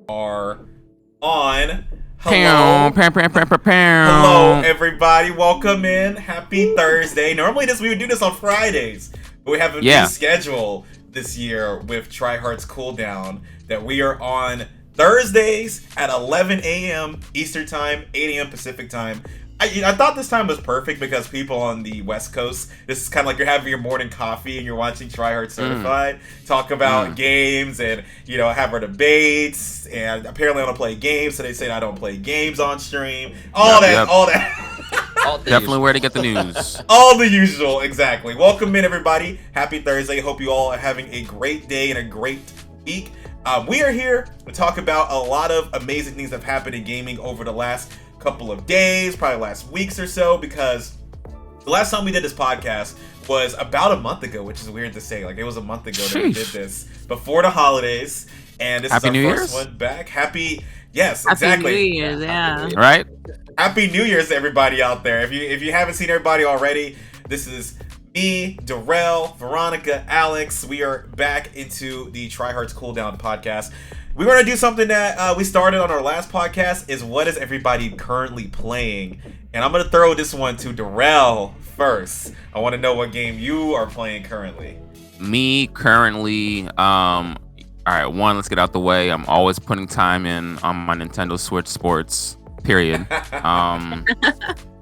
are on. Hello. Hello, everybody. Welcome in. Happy Thursday. Normally, we would do this on Fridays, but we have a new schedule this year with TryHard's COOLDOWN that we are on Thursdays at 11 a.m. Eastern Time, 8 a.m. Pacific Time. I thought this time was perfect because people on the West Coast, this is kind of like you're having your morning coffee and you're watching TryHard Certified, talk about games and, have our debates, and apparently I don't play games, so they say I don't play games on stream. All that. Definitely where to get the news. All the usual, exactly. Welcome in, everybody. Happy Thursday. Hope you all are having a great day and a great week. We are here to talk about a lot of amazing things that have happened in gaming over the last couple of days, probably last weeks or so, because the last time we did this podcast was about a month ago, which is weird to say. Like, it was a month ago that we did this before the holidays, and this is our first one back. Happy New Year's, yeah. Right? Happy New Year's to everybody out there. If you haven't seen everybody already, this is me, Derrell, Veronika, Alex. We are back into the TryHard's COOLDOWN podcast. We want to do something that we started on our last podcast, is what is everybody currently playing? And I'm going to throw this one to Derrell first. I want to know what game you are playing currently. Me currently, all right, let's get out the way. I'm always putting time in on my Nintendo Switch Sports, period. I'm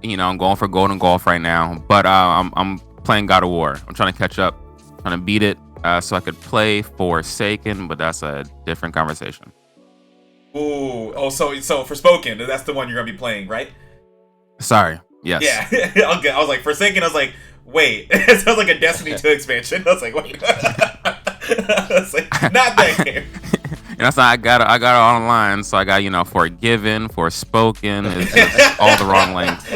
going for Golden Golf right now, but I'm playing God of War. I'm trying to catch up, trying to beat it. So I could play Forsaken, but that's a different conversation. So Forspoken, that's the one you're gonna be playing, right? Sorry, yes. Yeah, okay. I was like Forsaken. I was like, wait, it sounds like a Destiny 2 expansion. I was like, wait, I was like, not that game. And that's not, I got it online, so I got Forgiven, Forspoken, it's just all the wrong length.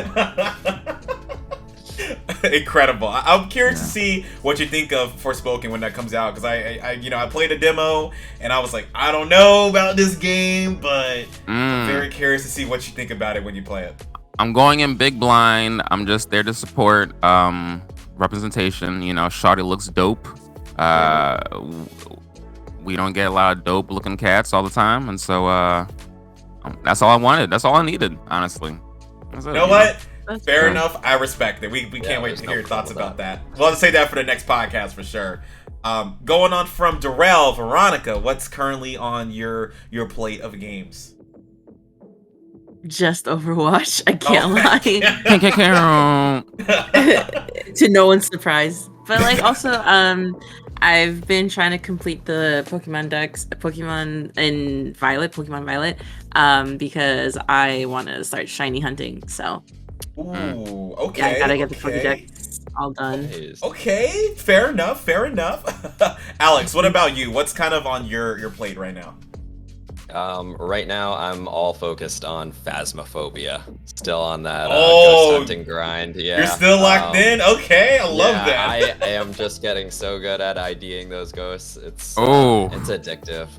Incredible. I'm curious to see what you think of Forspoken when that comes out, because I played a demo and I was like, I don't know about this game, but I'm very curious to see what you think about it when you play it. I'm going in big blind. I'm just there to support representation. Shawty looks dope. We don't get a lot of dope looking cats all the time, and so that's all I wanted. That's all I needed, honestly. You know what? Fair enough. I respect it. We can't wait to hear your thoughts about that. We'll have to say that for the next podcast for sure. Going on from Derrell, Veronika, what's currently on your plate of games? Just Overwatch. I can't lie. To no one's surprise. But also, I've been trying to complete the Pokemon Violet, because I want to start shiny hunting. So. Ooh, okay. Yeah, I gotta get the Pokédex all done. Okay, fair enough. Alex, what about you? What's kind of on your plate right now? Right now I'm all focused on Phasmophobia. Still on that ghost hunting grind. Yeah. You're still locked in? Okay, I love that. I am just getting so good at IDing those ghosts. It's addictive.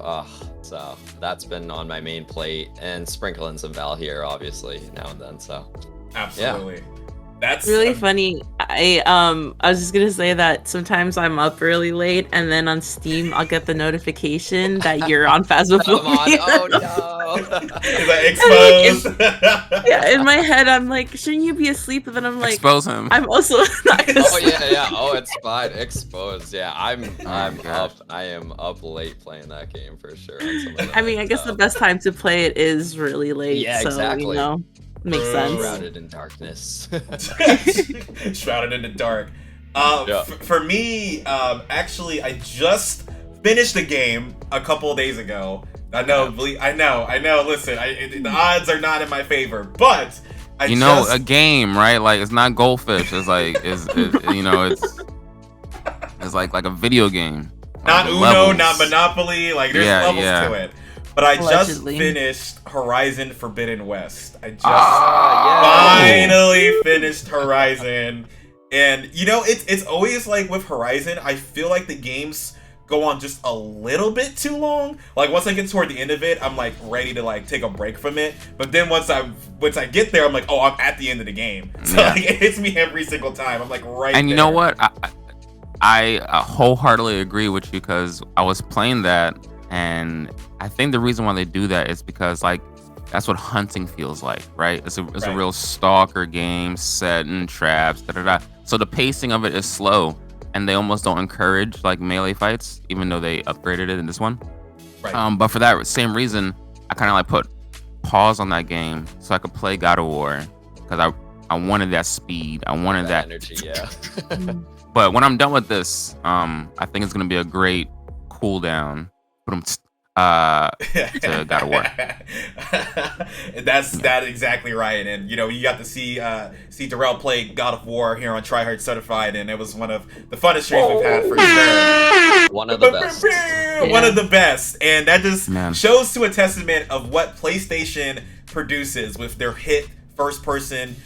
So that's been on my main plate, and sprinkling some Val here, obviously, now and then. So absolutely. Yeah. That's really funny. I was just gonna say that sometimes I'm up really late, and then on Steam I'll get the notification that you're on Phasmophobia. Oh no! Is that exposed? Yeah, in my head I'm like, shouldn't you be asleep? And then I'm like, expose him. I'm also not gonna sleep. Yeah. Oh, it's fine. Exposed. Yeah, I'm up. I am up late playing that game for sure. I mean, I guess the best time to play it is really late. Yeah, so, exactly. Makes sense. Shrouded in darkness. Shrouded in the dark. For me, actually, I just finished the game a couple of days ago. I know. Listen, the odds are not in my favor, but a game, right? Like, it's not Goldfish. It's like it's like a video game. Not Uno, levels. Not Monopoly. Like, there's levels to it. But I just finished Horizon Forbidden West. I just finally finished Horizon. And, it's always like with Horizon, I feel like the games go on just a little bit too long. Like, once I get toward the end of it, I'm like ready to like take a break from it. But then once I get there, I'm like, oh, I'm at the end of the game. So like, it hits me every single time. I'm like right there. And you know what? I wholeheartedly agree with you, because I was playing that and I think the reason why they do that is because like that's what hunting feels like, right? It's a real stalker game, setting traps, So the pacing of it is slow, and they almost don't encourage like melee fights, even though they upgraded it in this one. Right. But for that same reason, I kind of like put pause on that game so I could play God of War because I wanted that speed, I wanted that energy, yeah. But when I'm done with this, I think it's gonna be a great cool down. To God of War. That's exactly right. And you got to see Derrell play God of War here on TryHard's Certified, and it was one of the funnest streams we've had for sure. One of the best. One of the best. And that just shows to a testament of what PlayStation produces with their hit first party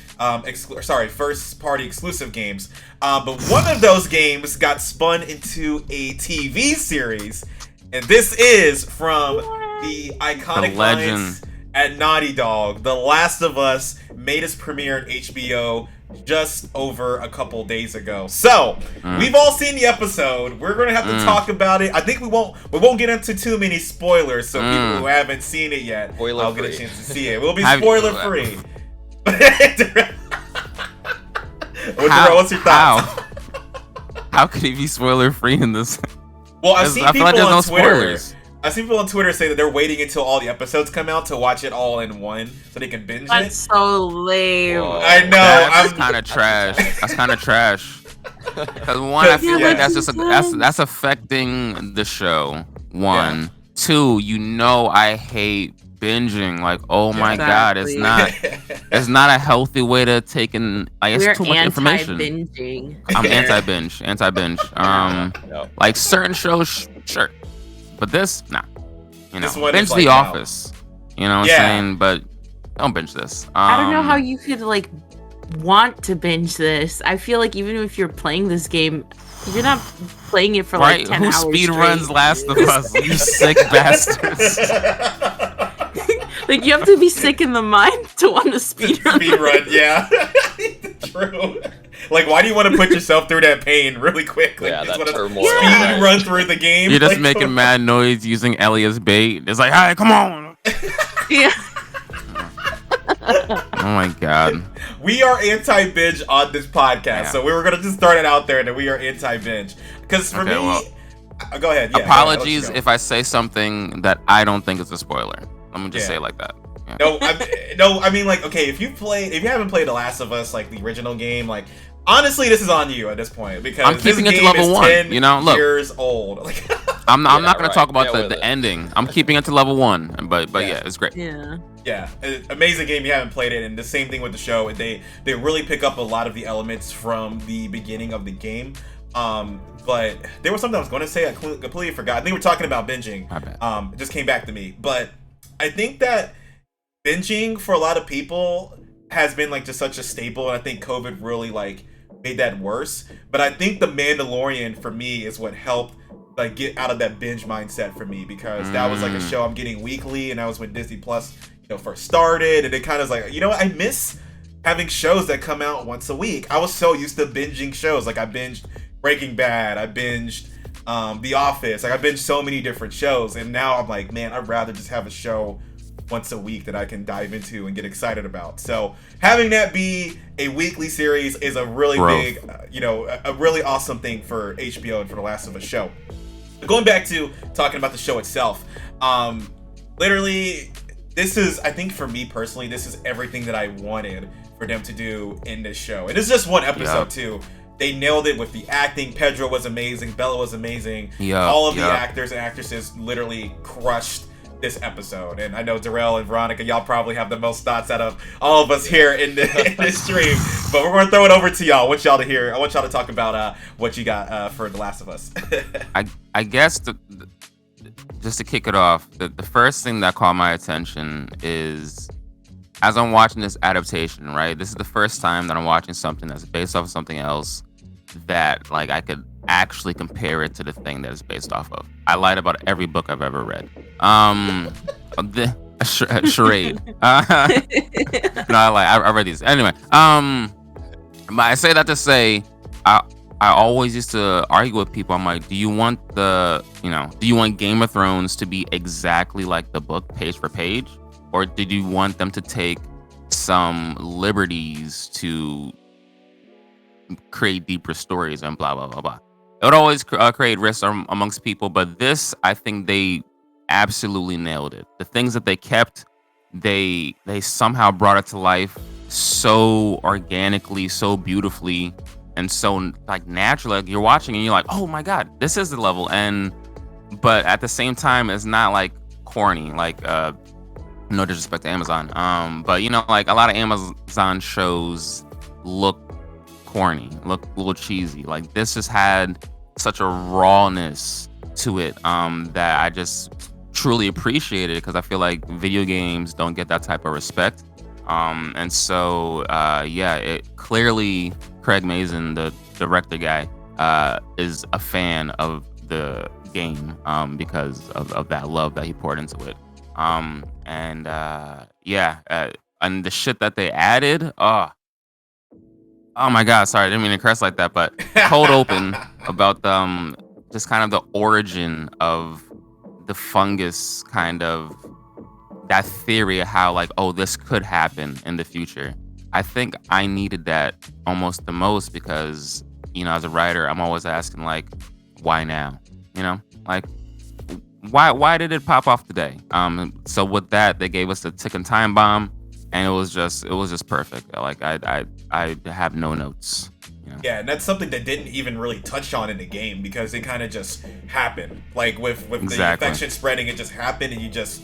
exclusive games. But one of those games got spun into a TV series. And this is from the iconic minds at Naughty Dog. The Last of Us made its premiere at HBO just over a couple days ago. So we've all seen the episode. We're gonna have to talk about it. I think we won't get into too many spoilers, so people who haven't seen it yet, I'll get a chance to see it. We'll be spoiler free. What's your thoughts? How could he be spoiler free in this? Well, I've seen people on Twitter. I've seen people on Twitter say that they're waiting until all the episodes come out to watch it all in one, so they can binge it. That's so lame. Whoa. I know. That's kind of trash. That's kind of trash. Because one, I feel like that's affecting the show. One, two, I hate binging. Like, oh my god, it's not a healthy way to take in. It's too much information. Binging. I'm anti-binge. Like certain shows, sure, but this, nah. Binge The Office. You know what I'm saying? But don't binge this. I don't know how you could want to binge this. I feel like even if you're playing this game, you're not playing it for 10 hours. Who speed runs Last of Us? You sick bastards. You have to be sick in the mind to want to speedrun. Speedrun, yeah. True. Why do you want to put yourself through that pain really quick? That turmoil. Speed run through the game. You're just making mad noise using Elliot's bait. It's like, hey, come on. Yeah. Oh my god. We are anti-binge on this podcast, so we were gonna just start it out there that we are anti-binge. Because for me, go ahead. Yeah, apologies if I say something that I don't think is a spoiler. Let me just say it like that. Yeah. I mean, okay, if you haven't played The Last of Us, the original game, honestly, this is on you at this point because I'm keeping it to level 1. 10 years old. I'm not gonna talk about the ending. I'm keeping it to level 1, but yeah, it's great. Yeah, amazing game. You haven't played it, and the same thing with the show. They really pick up a lot of the elements from the beginning of the game. But there was something I was going to say. I completely forgot. I think we're talking about binging. It just came back to me, but I think that binging for a lot of people has been just such a staple, and I think COVID really made that worse. But I think The Mandalorian for me is what helped get out of that binge mindset for me, because that was a show I'm getting weekly, and that was when Disney Plus first started, and it kind of I miss having shows that come out once a week. I was so used to binging shows. I binged Breaking Bad, I binged The Office, I binged so many different shows, and now I'm man, I'd rather just have a show once a week that I can dive into and get excited about. So having that be a weekly series is a really big, a really awesome thing for HBO and for The Last of Us show. Going back to talking about the show itself, literally, this is, I think for me personally, this is everything that I wanted for them to do in this show. And it's just one episode too. They nailed it with the acting. Pedro was amazing. Bella was amazing. All of the actors and actresses literally crushed this episode. And I know Derrell and Veronika, y'all probably have the most thoughts out of all of us here in this stream. But we're going to throw it over to y'all. I want y'all to talk about what you got for The Last of Us. I guess just to kick it off, the first thing that caught my attention is, as I'm watching this adaptation, right? This is the first time that I'm watching something that's based off of something else that I could actually compare it to the thing that it's based off of. I lied about every book I've ever read. Charade. No, I read these. Anyway, I say that to say, I always used to argue with people. I'm like, do you want Game of Thrones to be exactly like the book, page for page? Or did you want them to take some liberties to create deeper stories and blah, blah, blah, blah? It would always create risks amongst people, but this, I think they absolutely nailed it. The things that they kept, they somehow brought it to life so organically, so beautifully, and so like naturally. Like, you're watching and you're like, oh my god, this is the level. But at the same time, it's not like corny. Like, no disrespect to Amazon, but like a lot of Amazon shows look corny, look a little cheesy. Like, this just had such a rawness to it that I just truly appreciated it, because I feel like video games don't get that type of respect. And so it clearly, Craig Mazin, the director guy, is a fan of the game because of that love that he poured into it. And the shit that they added, oh my god, sorry, I didn't mean to curse like that, but cold open about just kind of the origin of the fungus, kind of that theory of how, like, oh, this could happen in the future. I think I needed that almost the most, because as a writer, I'm always asking, like, why now? Like, why did it pop off today? So with that, they gave us the ticking time bomb, and it was just perfect. Like, I have no notes. Yeah, and that's something that didn't even really touch on in the game, because it kind of just happened. Like, with the infection spreading, it just happened, and you just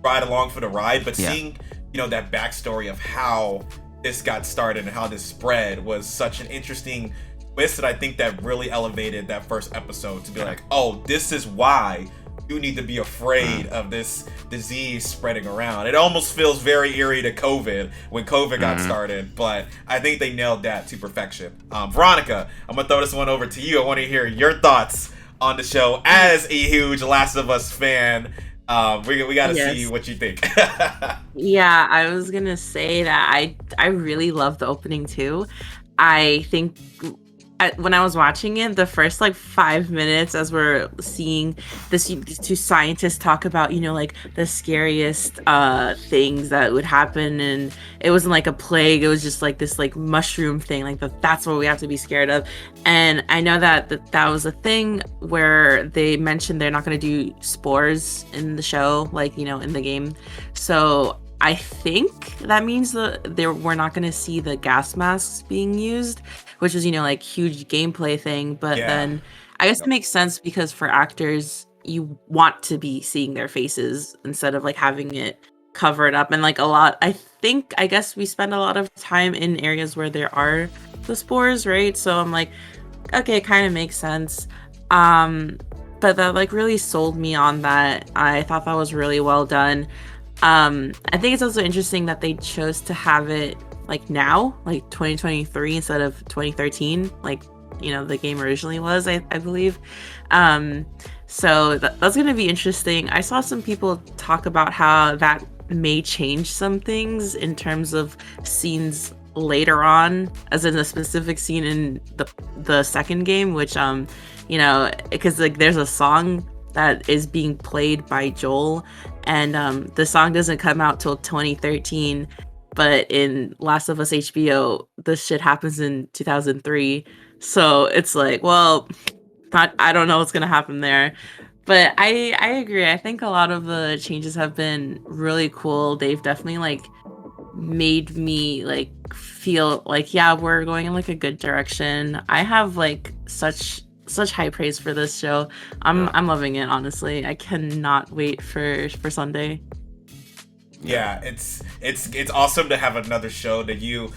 ride along for the ride. But seeing that backstory of how this got started and how this spread was such an interesting twist, that I think that really elevated that first episode to be like, oh, this is why you need to be afraid of this disease spreading around. It almost feels very eerie to COVID, when COVID got started, but I think they nailed that to perfection. Veronika, I'm gonna throw this one over to you. I want to hear your thoughts on the show as a huge Last of Us fan. We gotta see what you think. Yeah, I was gonna say that I really love the opening too. I think when I was watching it, the first 5 minutes, as we're seeing these two scientists talk about, like the scariest things that would happen, and it wasn't like a plague, it was just like this mushroom thing, that's what we have to be scared of. And I know that was a thing where they mentioned they're not going to do spores in the show, in the game. So I think that means we're not going to see the gas masks being used, which is, huge gameplay thing. But then I guess it makes sense, because for actors, you want to be seeing their faces instead of having it covered up. And I guess we spend a lot of time in areas where there are the spores, right? So I'm like, okay, it kind of makes sense. But that really sold me on that. I thought that was really well done. I think it's also interesting that they chose to have it now, 2023 instead of 2013, the game originally was, I believe. So that's going to be interesting. I saw some people talk about how that may change some things in terms of scenes later on, as in a specific scene in the second game, which because there's a song that is being played by Joel, and the song doesn't come out till 2013, but in Last of Us HBO, this shit happens in 2003. So it's I don't know what's gonna happen there. But I agree. I think a lot of the changes have been really cool. They've definitely made me feel we're going in a good direction. I have such high praise for this show. I'm loving it, honestly. I cannot wait for Sunday. Yeah, it's awesome to have another show that you're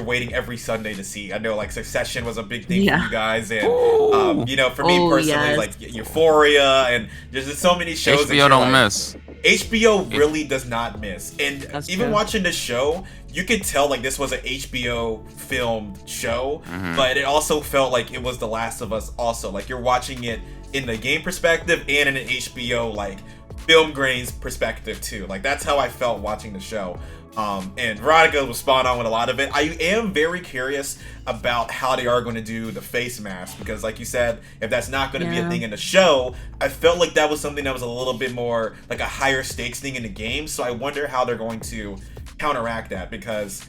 waiting every Sunday to see. I know Succession was a big thing for you guys, and for me personally, Euphoria, and there's just so many shows HBO don't miss. HBO really does not miss. And That's even true. watching the show, you could tell this was an HBO filmed show, but it also felt like it was The Last of Us also. You're watching it in the game perspective and in an HBO film grains perspective too. That's how I felt watching the show. And Veronika was spot on with a lot of it. I am very curious about how they are going to do the face mask, because like you said, if that's not going to be a thing in the show, I felt like that was something that was a little bit more like a higher stakes thing in the game. So I wonder how they're going to counteract that, because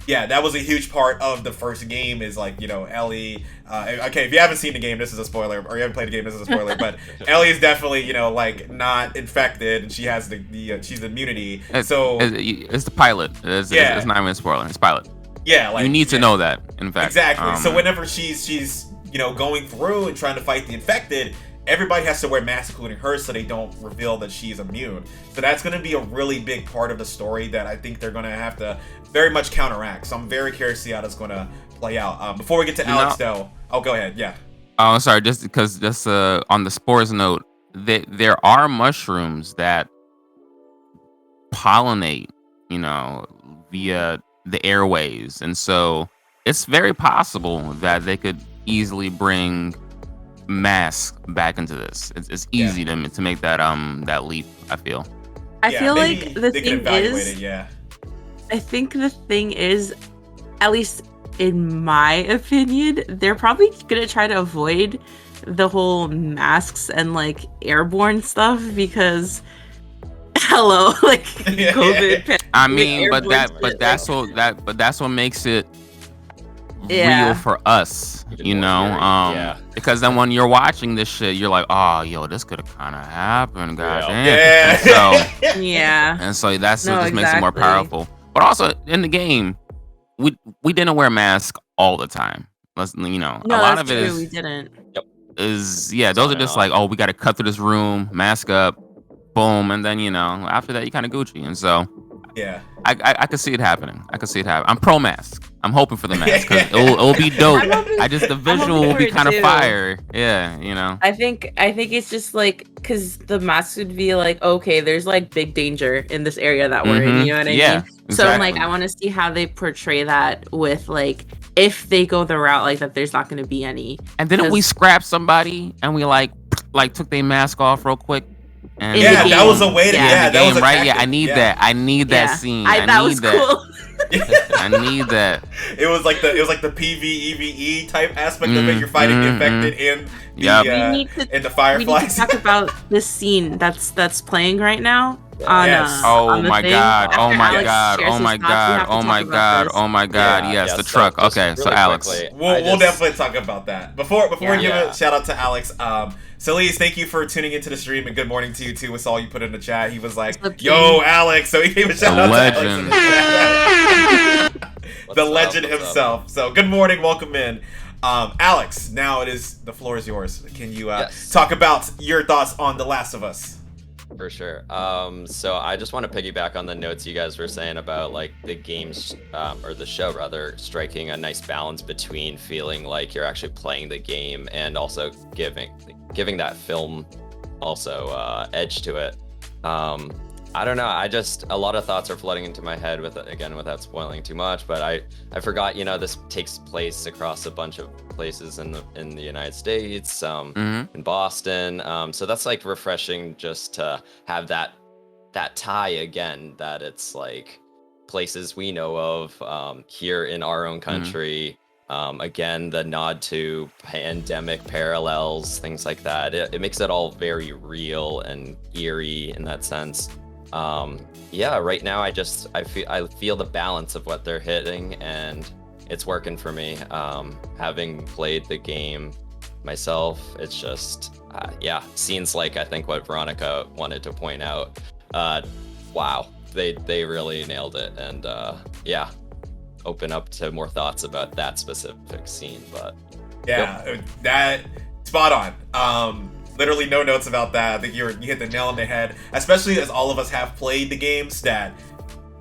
yeah, that was a huge part of the first game, is like, you know, Ellie, okay, if you haven't seen the game, this is a spoiler, or you haven't played the game, this is a spoiler, but Ellie is definitely, you know, like, not infected, and she has she's immunity, so... It's the pilot, it's not even a spoiler, it's pilot. Yeah, like... You need to know that, in fact. Exactly, so whenever she's, you know, going through and trying to fight the infected, everybody has to wear masks, including her, so they don't reveal that she's immune. So that's going to be a really big part of the story that I think they're going to have to very much counteract. So I'm very curious to see how that's going to play out. Before we get to Alex, though, oh, go ahead. Yeah. Oh, sorry. Just on the spores note, there are mushrooms that pollinate, you know, via the airways, and so it's very possible that they could easily bring masks back into this. It's easy to make that leap, I feel. I feel like the thing is, yeah. I think the thing is, at least in my opinion, they're probably gonna try to avoid the whole masks and like airborne stuff, because hello, like COVID. I mean, but that's what makes it real for us, you know, because then when you're watching this shit, you're like, oh, yo, this could have kind of happened, goddamn. And so that's what just makes it more powerful. But also in the game, we didn't wear masks all the time. Let's, you know, no, a lot of it is we didn't. Those are just like, oh, we got to cut through this room, mask up, boom, and then, you know, after that you kind of Gucci, and so. Yeah, I could see it happening. I'm pro mask. I'm hoping for the mask because it'll be dope. The visual will be kind of fire. Yeah, you know. I think it's just like, because the mask would be like, okay, there's like big danger in this area that we're in. You know what I mean? Exactly. So I'm like, I want to see how they portray that with like, if they go the route like that, there's not going to be any. And then we scrap somebody and we like took their mask off real quick. And that was a way to that was a right. Tactic. Yeah, I need that. I need that scene. That was cool. I need that. It was like the PvEVE type aspect of it. You're fighting the infected and the fireflies. We need to talk about this scene that's playing right now. Oh my god! Oh my god! Oh my god! Oh my god! Oh my god! Yes, the truck. Okay, so Alex, we'll definitely talk about that. Before we give a shout out to Alex. Celise, thank you for tuning into the stream, and good morning to you too. We saw you put in the chat. He was like, "Yo, Alex!" So he gave a shout out to Alex in the chat. The legend himself. So good morning, welcome in, Alex. Now the floor is yours. Can you talk about your thoughts on The Last of Us? For sure. So I just want to piggyback on the notes you guys were saying about like the games, or the show rather, striking a nice balance between feeling like you're actually playing the game and also giving that film also edge to it. I don't know. A lot of thoughts are flooding into my head without spoiling too much, but I forgot, you know, this takes place across a bunch of places in the United States, in Boston. So that's like refreshing just to have that tie again, that it's like places we know of here in our own country. Again, the nod to pandemic parallels, things like that. It makes it all very real and eerie in that sense. Right now I feel the balance of what they're hitting, and it's working for me. Having played the game myself, it's just scenes like I think what Veronika wanted to point out. Wow, they really nailed it, and open up to more thoughts about that specific scene. But that spot on. Literally no notes about that. I think you hit the nail on the head, especially as all of us have played the games. That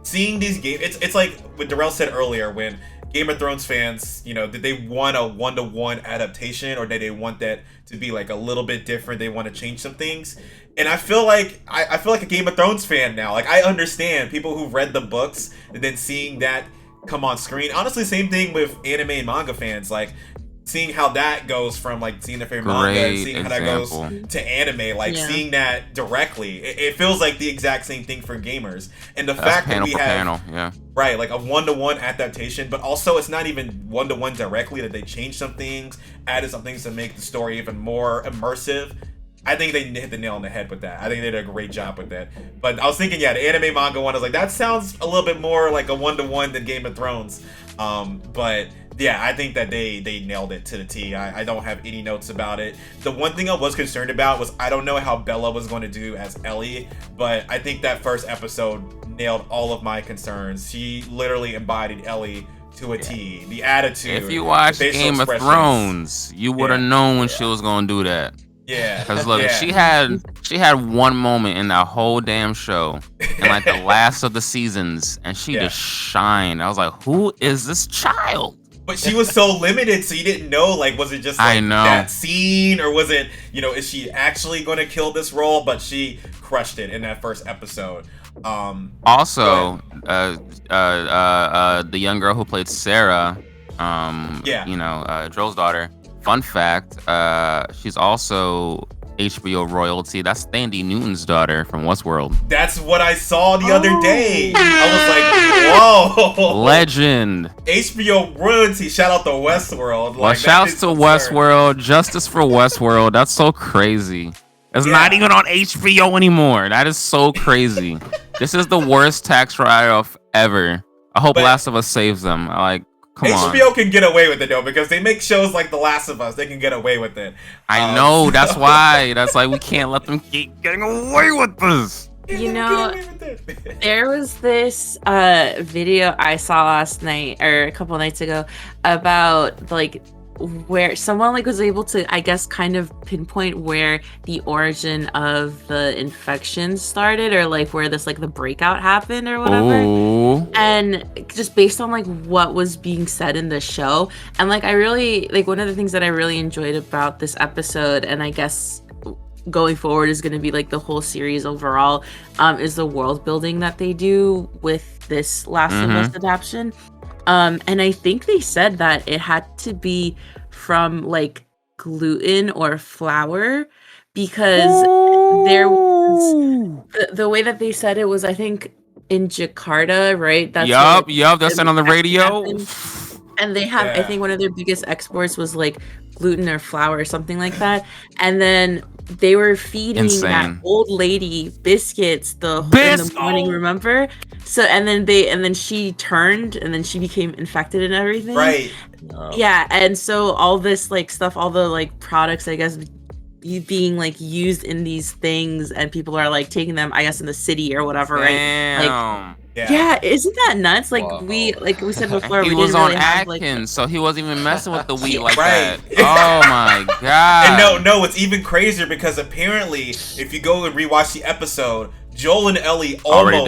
seeing these games, it's like what Derrell said earlier, when Game of Thrones fans, you know, did they want a one-to-one adaptation, or did they want that to be like a little bit different? They want to change some things. And I feel like a Game of Thrones fan now. Like, I understand people who've read the books and then seeing that come on screen. Honestly, same thing with anime and manga fans. Like, seeing how that goes from like seeing the favorite manga and seeing how that goes to anime, like seeing that directly, it feels like the exact same thing for gamers. And the fact that we have right, like a 1-to-1 adaptation, but also it's not even 1-to-1 directly, that they changed some things, added some things to make the story even more immersive. I think they hit the nail on the head with that. I think they did a great job with that. But I was thinking, the anime manga one, I was like, that sounds a little bit more like a 1-to-1 than Game of Thrones. But yeah, I think that they nailed it to the T. I don't have any notes about it. The one thing I was concerned about was I don't know how Bella was going to do as Ellie, but I think that first episode nailed all of my concerns. She literally embodied Ellie to a T. The attitude. If you watch Game of Thrones, you would have known when she was going to do that. Yeah. Because look, she had one moment in that whole damn show, in like the last of the seasons, and she just shined. I was like, who is this child? But she was so limited, so you didn't know, like, was it just like that scene, or was it, is she actually going to kill this role? But she crushed it in that first episode. Also, the young girl who played Sarah, Joel's daughter. Fun fact, she's also HBO royalty. That's Thandie Newton's daughter from Westworld. That's what I saw the other day. I was like, whoa. Legend. HBO royalty. Shout out to Westworld. Well, shouts to Westworld. Justice for Westworld. That's so crazy. It's not even on HBO anymore. That is so crazy. This is the worst tax write-off ever. I hope Last of Us saves them. Come HBO on. can get away with it though, because they make shows like The Last of Us. They can get away with it. I know. That's why. That's like we can't let them keep getting away with this. There was this video I saw last night or a couple nights ago about like where someone like was able to, I guess, kind of pinpoint where the origin of the infection started, or like where this like the breakout happened or whatever. Ooh. And just based on like what was being said in the show, and like I really like one of the things that I really enjoyed about this episode, and I guess going forward is going to be like the whole series overall, is the world building that they do with this Last of Us adaptation. And I think they said that it had to be from like gluten or flour, because there was the way that they said it was, I think, in Jakarta, right? That's that's on the radio. And they have, I think one of their biggest exports was like gluten or flour or something like that. And then they were feeding that old lady biscuits in the morning, remember? So and then she turned and then she became infected and everything. Right. Yeah, and so all this like stuff, all the like products, I guess, being like used in these things, and people are like taking them, I guess, in the city or whatever, right? Like, yeah, isn't that nuts? Like we said before, he we was didn't on really Atkins, have, so he wasn't even messing with the wheat like that. Oh my god! And no, it's even crazier because apparently, if you go and rewatch the episode, Joel and Ellie Joel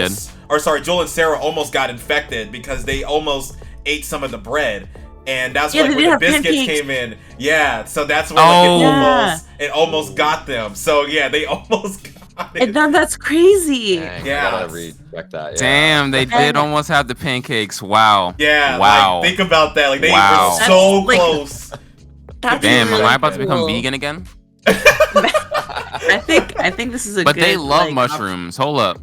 and Sarah almost got infected because they almost ate some of the bread. And that's like when the biscuits came in. Yeah, so that's where it almost got them. So yeah, they almost got it. And then that's crazy. Dang, I gotta recheck that. Damn, they did almost have the pancakes. Wow. Yeah. Wow. Like, think about that. Like they were so close. Damn, am I about to become vegan again? I think this is a but good, they love mushrooms. Hold up.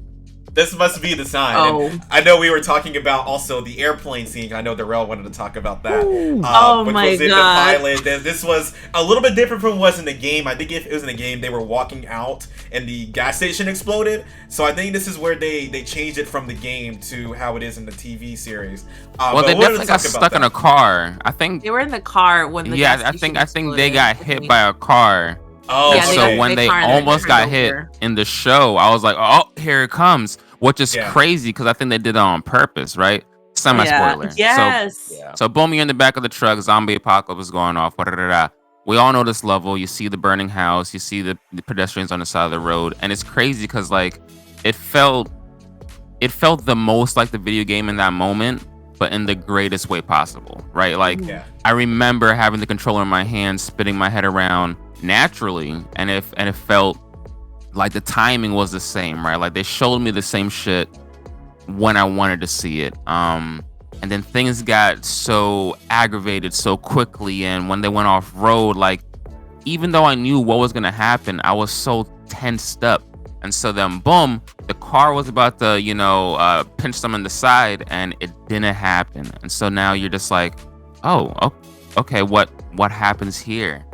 This must be the sign. Oh. I know we were talking about also the airplane scene. I know Derrell wanted to talk about that. Oh my was in god! The pilot. This was a little bit different from what was in the game. I think if it was in the game, they were walking out and the gas station exploded. So I think this is where they changed it from the game to how it is in the TV series. Well, they definitely got stuck in a car. I think they were in the car when the gas station I think they got hit by a car. Oh, and so when they almost got hit in the show, I was like, oh, here it comes. Which is crazy because I think they did it on purpose, right? Semi-spoiler. Yes. So boom, you're in the back of the truck. Zombie apocalypse is going off. We all know this level. You see the burning house. You see the pedestrians on the side of the road. And it's crazy because, like, it felt the most like the video game in that moment, but in the greatest way possible, right? Like, I remember having the controller in my hand, spinning my head around naturally. And it felt like the timing was the same, right? Like they showed me the same shit when I wanted to see it. and then things got so aggravated so quickly, and when they went off road, like, even though I knew what was gonna happen, I was so tensed up. And so then, boom, the car was about to, pinch them in the side, and it didn't happen. And so now you're just like, oh, okay, what happens here?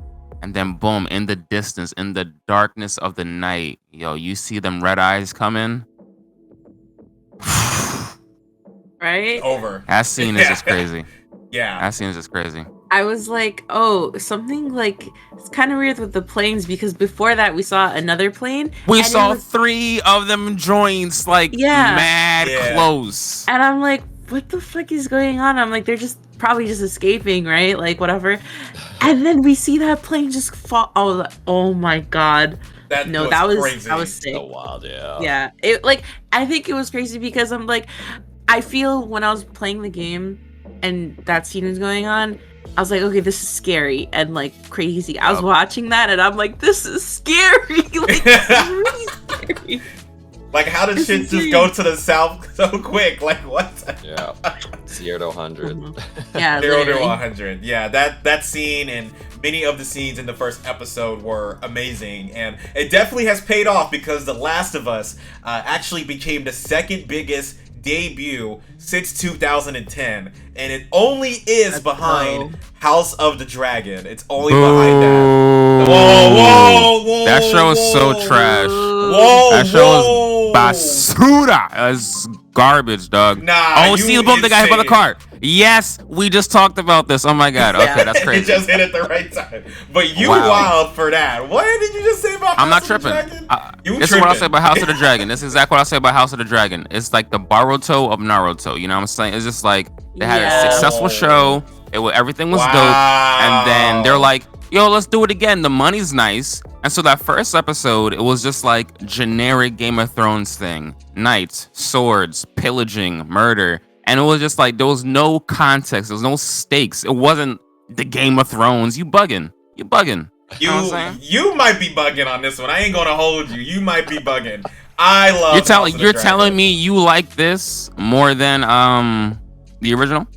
And then, boom, in the distance, in the darkness of the night, you see them red eyes coming. Right? Over. That scene is just crazy. Yeah. That scene is just crazy. I was like, oh, something like it's kind of weird with the planes, because before that we saw another plane. We saw 3 of them joints, like, mad close. And I'm like, what the fuck is going on? I'm like, they're just probably just escaping, right? Like, whatever. And then we see that plane just fall. Oh my god. That was crazy. That was sick. So wild, yeah. Yeah. I think it was crazy because I'm like, I feel when I was playing the game and that scene was going on, I was like, okay, this is scary and like crazy. I was watching that and I'm like, this is scary. Like, this is really scary. Like, how did shit just go to the south so quick? Like, what? Yeah. 0 to 100. Yeah, 0 to 100. Yeah, that scene and many of the scenes in the first episode were amazing. And it definitely has paid off because The Last of Us actually became the second biggest debut since 2010, and it only is behind House of the Dragon. It's only behind that. Whoa! That show is so trash. That show is basura. That's garbage, dog. Nah, see the boom, the guy above the car. Yes, we just talked about this. Oh my god. Okay, that's crazy. You just hit it the right time. But you wild for that. What did you just say about House of the Dragon? This is what I'll say about House of the Dragon. This is exactly what I'll say about House of the Dragon. It's like the Boruto of Naruto. You know what I'm saying? It's just like they had a successful show. Everything was dope. And then they're like, yo, let's do it again. The money's nice. And so that first episode, it was just like generic Game of Thrones thing. Knights, swords, pillaging, murder. And it was just like, there was no context. There was no stakes. It wasn't the Game of Thrones. You bugging. You bugging. You might be bugging on this one. I ain't gonna hold you. You might be bugging. I love You're telling me you like this more than the original?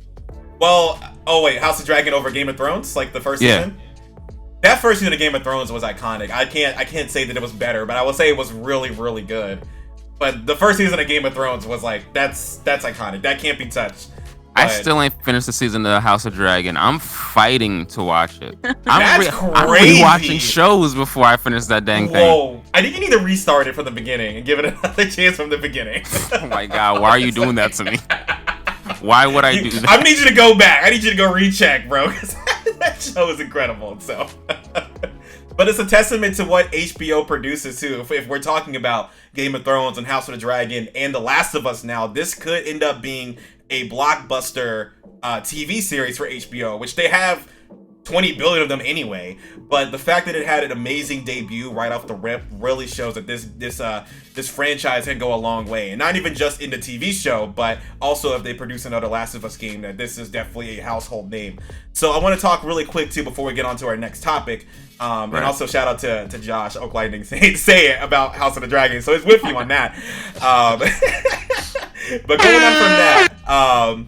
Well, wait, House of Dragon over Game of Thrones? Like the first season? That first season of Game of Thrones was iconic. I can't say that it was better, but I will say it was really, really good. But the first season of Game of Thrones was like, that's iconic. That can't be touched. But I still ain't finished the season of House of Dragon. I'm fighting to watch it. I'm rewatching shows before I finish that dang thing. Whoa. I think you need to restart it from the beginning and give it another chance from the beginning. Oh my god, why are you doing that to me? Why would I do that? I need you to go back. I need you to go recheck, bro. Because that show is incredible. So, but it's a testament to what HBO produces too. If we're talking about Game of Thrones and House of the Dragon and The Last of Us now, this could end up being a blockbuster TV series for HBO, which they have 20 billion of them anyway. But the fact that it had an amazing debut right off the rip really shows that this franchise can go a long way, and not even just in the TV show, but also if they produce another Last of Us game, that this is definitely a household name. So I want to talk really quick too before we get on to our next topic. And also shout out to Josh Oak Lightning say it about House of the Dragon. So it's with you on that. But going on from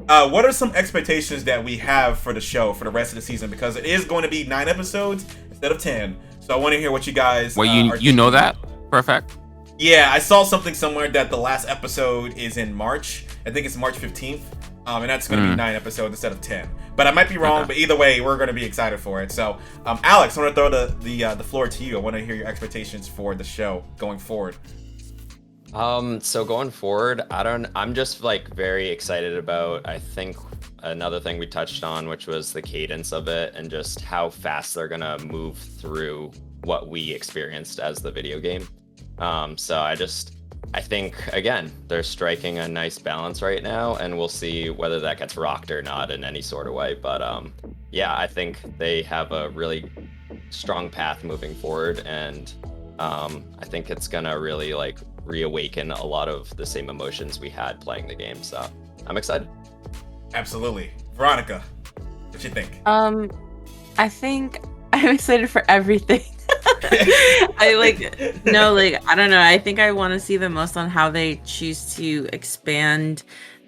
that, what are some expectations that we have for the show for the rest of the season? Because it is going to be 9 episodes instead of 10. So I want to hear what you guys. Well, you know that for a fact? Yeah, I saw something somewhere that the last episode is in March. I think it's March 15th. And that's going to be 9 episodes instead of 10. But I might be wrong, but either way, we're going to be excited for it. So, Alex, I want to throw the floor to you. I want to hear your expectations for the show going forward. So going forward, I'm just like very excited about, I think, another thing we touched on, which was the cadence of it and just how fast they're going to move through what we experienced as the video game. So I think, again, they're striking a nice balance right now, and we'll see whether that gets rocked or not in any sort of way. But yeah, I think they have a really strong path moving forward, and I think it's gonna really like reawaken a lot of the same emotions we had playing the game. So I'm excited. Absolutely. Veronika, what you think? I think I'm excited for everything. I don't know. I think I want to see the most on how they choose to expand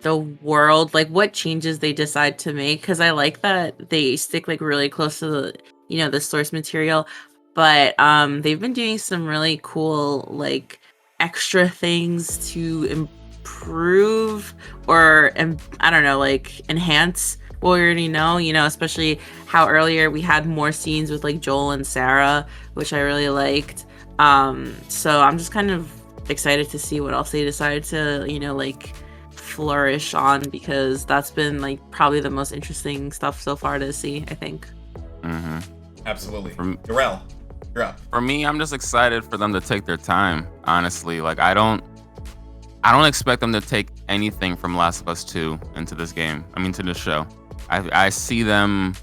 the world, like what changes they decide to make, because I like that they stick like really close to the the source material, but they've been doing some really cool like extra things to improve or I don't know, like enhance what we already know, especially how earlier we had more scenes with like Joel and Sarah, which I really liked. So I'm just kind of excited to see what else they decide to like flourish on, because that's been like probably the most interesting stuff so far to see, I think. Absolutely. Derrell, you're up. For me, I'm just excited for them to take their time, honestly. Like I don't expect them to take anything from Last of Us 2 into this game. To this show. I see them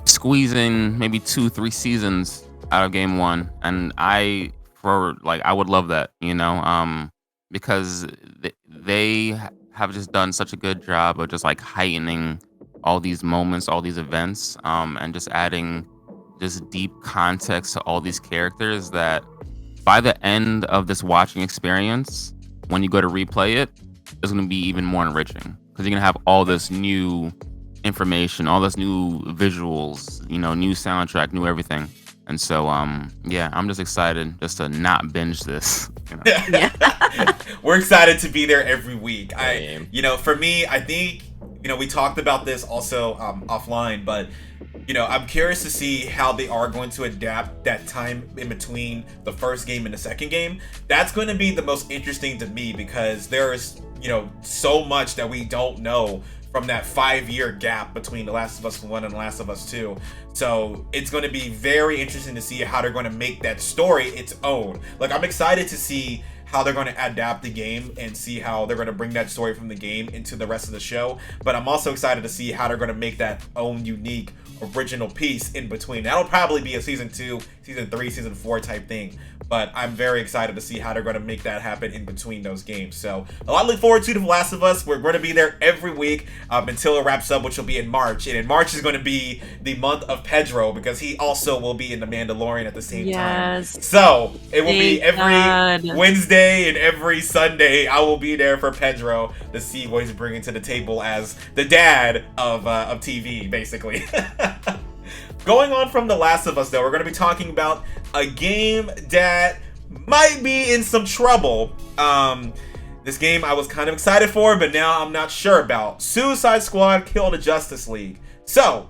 squeezing maybe 2-3 seasons out of game 1, and I would love that, because they have just done such a good job of just like heightening all these moments, all these events, and just adding just deep context to all these characters that by the end of this watching experience, when you go to replay it, it's going to be even more enriching, because you're going to have all this new information, all this new visuals, new soundtrack, new everything. And so, I'm just excited just to not binge this. We're excited to be there every week. For me, I think, we talked about this also offline, but, I'm curious to see how they are going to adapt that time in between the first game and the second game. That's going to be the most interesting to me, because there's, so much that we don't know from that 5-year gap between The Last of Us 1 and The Last of Us 2. So it's going to be very interesting to see how they're going to make that story its own. Like, I'm excited to see how they're going to adapt the game and see how they're going to bring that story from the game into the rest of the show. But I'm also excited to see how they're going to make that own unique original piece in between. That'll probably be a season 2, season 3, season 4 type thing. But I'm very excited to see how they're going to make that happen in between those games. So a lot to look forward to The Last of Us. We're going to be there every week until it wraps up, which will be in March. And in March is going to be the month of Pedro, because he also will be in The Mandalorian at the same time. So it will be every Wednesday and every Sunday. I will be there for Pedro to see what he's bringing to the table as the dad of TV, basically. Going on from The Last of Us, though, we're going to be talking about a game that might be in some trouble. This game I was kind of excited for, but now I'm not sure about. Suicide Squad Kill the Justice League. So,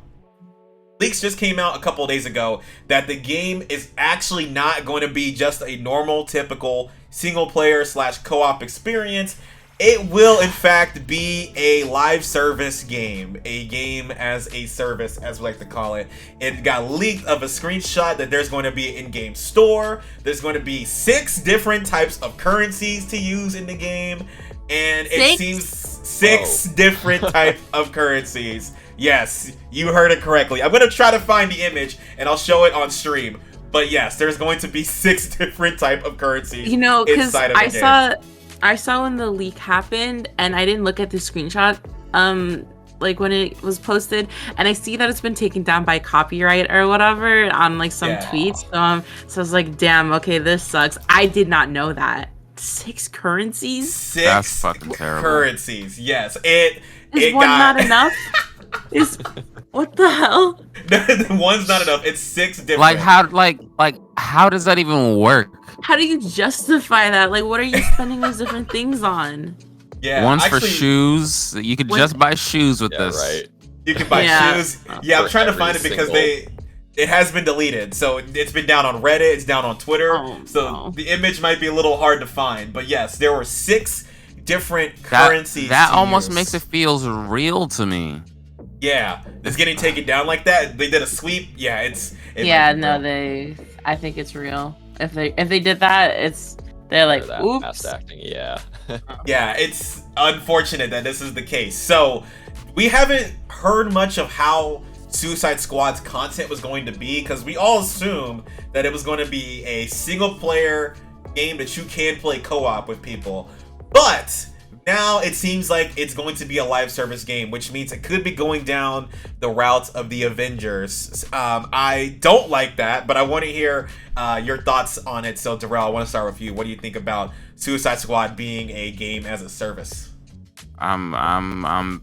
leaks just came out a couple of days ago that the game is actually not going to be just a normal, typical single-player / co-op experience. It will, in fact, be a live service game. A game as a service, as we like to call it. It got leaked of a screenshot that there's going to be an in-game store. There's going to be 6 different types of currencies to use in the game. And it seems 6 different types of currencies. Yes, you heard it correctly. I'm going to try to find the image, and I'll show it on stream. But yes, there's going to be 6 different type of currencies inside of the game. I saw when the leak happened, and I didn't look at the screenshot like when it was posted, and I see that it's been taken down by copyright or whatever on like some tweets. So I was like, damn, okay, this sucks. I did not know that. 6 currencies? 6 That's fucking terrible. Currencies, yes. Not enough? What the hell? One's not enough. It's 6 different. How does that even work? How do you justify that? Like, what are you spending those different things on? Yeah, one's for shoes. You could just buy shoes with this. Right. You can buy shoes. Yeah, I'm trying to find it because it has been deleted. So it's been down on Reddit. It's down on Twitter. The image might be a little hard to find. But yes, there were 6 different currencies. That almost makes it feels real to me. Yeah, it's getting taken down like that. They did a sweep. Yeah, I think it's real. If they did that, they're like, oops. Past acting, yeah. Yeah, it's unfortunate that this is the case. So we haven't heard much of how Suicide Squad's content was going to be, because we all assumed that it was going to be a single player game that you can play co-op with people. But now it seems like it's going to be a live service game, which means it could be going down the route of the Avengers. I don't like that, but I want to hear your thoughts on it. So, Derrell, I want to start with you. What do you think about Suicide Squad being a game as a service? I'm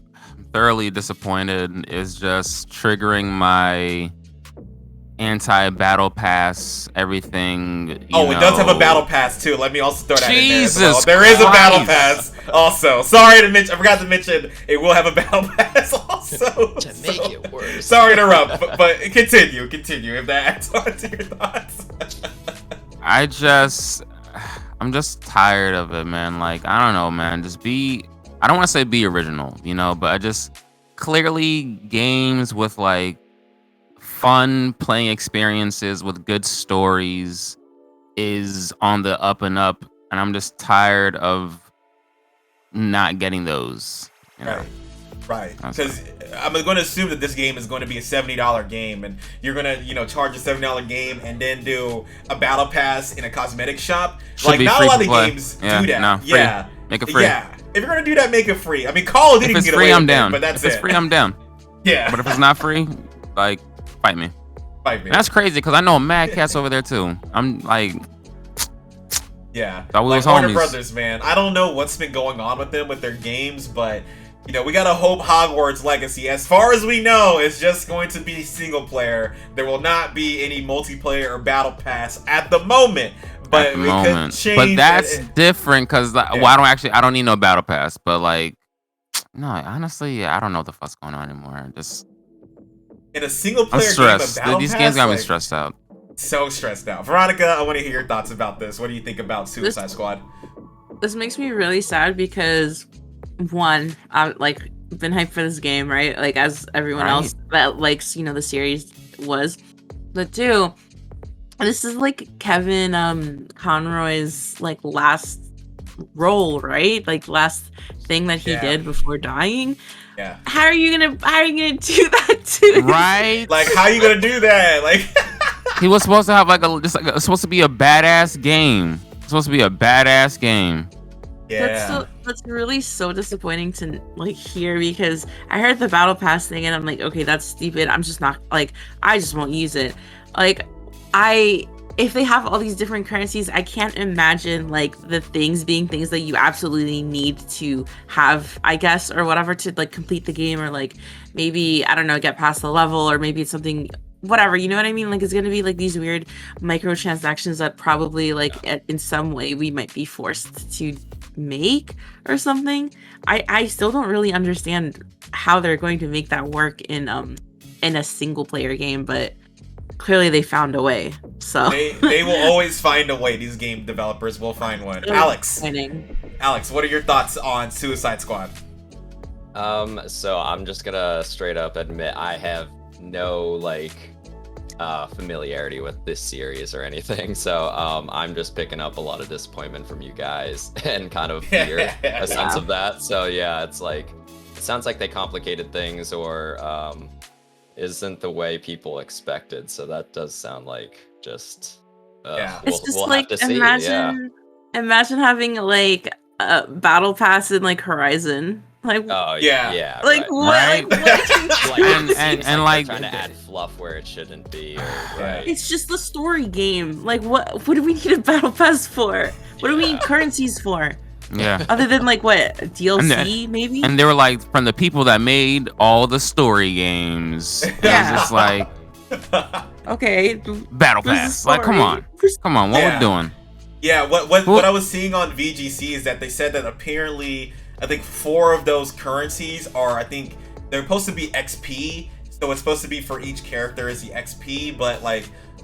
thoroughly disappointed. It's just triggering my anti-battle pass everything. It does have a battle pass too. Let me also throw that in there as well. Jesus There is a battle Christ. pass also. Sorry to mention, I forgot to mention it will have a battle pass also. To make it worse. Sorry to interrupt, but continue if that adds on to your thoughts. I'm just tired of it, man. Like, I don't know, man. I don't want to say be original, but I just clearly games with like fun playing experiences with good stories is on the up and up, and I'm just tired of not getting those. Right. Because I'm going to assume that this game is going to be a $70 game, and you're going to, charge a $70 game and then do a battle pass in a cosmetic shop. Should be not a lot of free-to-play. games do that. No, free. Make it free. Yeah. If you're going to do that, make it free. I mean, Call of Duty If it's can get free, away I'm with down. it, but that's if it's free, I'm down. Yeah. But if it's not free, like, fight me. Fight me. And that's crazy because I know Mad Cat's over there too. I'm like, yeah. Thought we was Warner homies. Brothers, man. I don't know what's been going on with them with their games, but we gotta hope Hogwarts Legacy, as far as we know, is just going to be single player. There will not be any multiplayer or battle pass at the moment. But at the we moment. could change. But that's different because I don't need no battle pass. But like, no, honestly, I don't know what the fuck's going on anymore. Just in a single I'm player game, a stressed. battle These pass, games got me stressed out. So stressed out. Veronika, I want to hear your thoughts about this. What do you think about Suicide Squad? This makes me really sad because one, I've been hyped for this game, right? Like as everyone else that likes, the series was. But two, this is like Kevin Conroy's last role, right? Like last thing that he did before dying. Yeah. How are you gonna do that to Right? Like, how are you gonna do that? Like, he was supposed to have it's supposed to be a badass game. It's supposed to be a badass game. Yeah. That's really so disappointing to hear, because I heard the battle pass thing and I'm like, okay, that's stupid. I'm just not I just won't use it. If they have all these different currencies, I can't imagine the things being things that you absolutely need to have, I guess, or whatever, to complete the game, or maybe, I don't know, get past the level, or maybe it's something, whatever, you know what I mean? It's gonna be these weird microtransactions that probably in some way we might be forced to make or something. I still don't really understand how they're going to make that work in a single player game, but clearly they found a way. So they will always find a way. These game developers will find one. Alex, what are your thoughts on Suicide Squad? So I'm just gonna straight up admit I have no familiarity with this series or anything, so I'm just picking up a lot of disappointment from you guys and kind of fear a sense of that. So yeah, it's it sounds like they complicated things, or isn't the way people expected, so that does sound it's just we'll have to see. Imagine having a battle pass in Horizon. Right. What? Right? and trying to add fluff where it shouldn't be. Right. It's just the story game. What do we need a battle pass for? What do we need currencies for? Yeah. Other than what, DLC maybe? And they were from the people that made all the story games. Yeah. It's just okay. Battle pass. Come on, what we're doing? Yeah. What I was seeing on VGC is that they said that apparently, I think 4 of those currencies are, they're supposed to be XP, so it's supposed to be for each character as the XP, but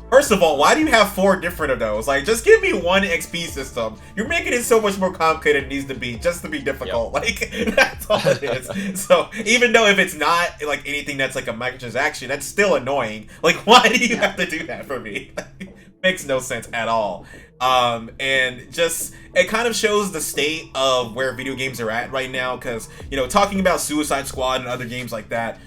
first of all, why do you have 4 different of those? Just give me one XP system. You're making it so much more complicated than it needs to be, just to be difficult. Yep. That's all it is. So even though if it's not anything that's a microtransaction, that's still annoying. Why do you have to do that for me? Makes no sense at all. And just, it kind of shows the state of where video games are at right now, because talking about Suicide Squad and other games like that,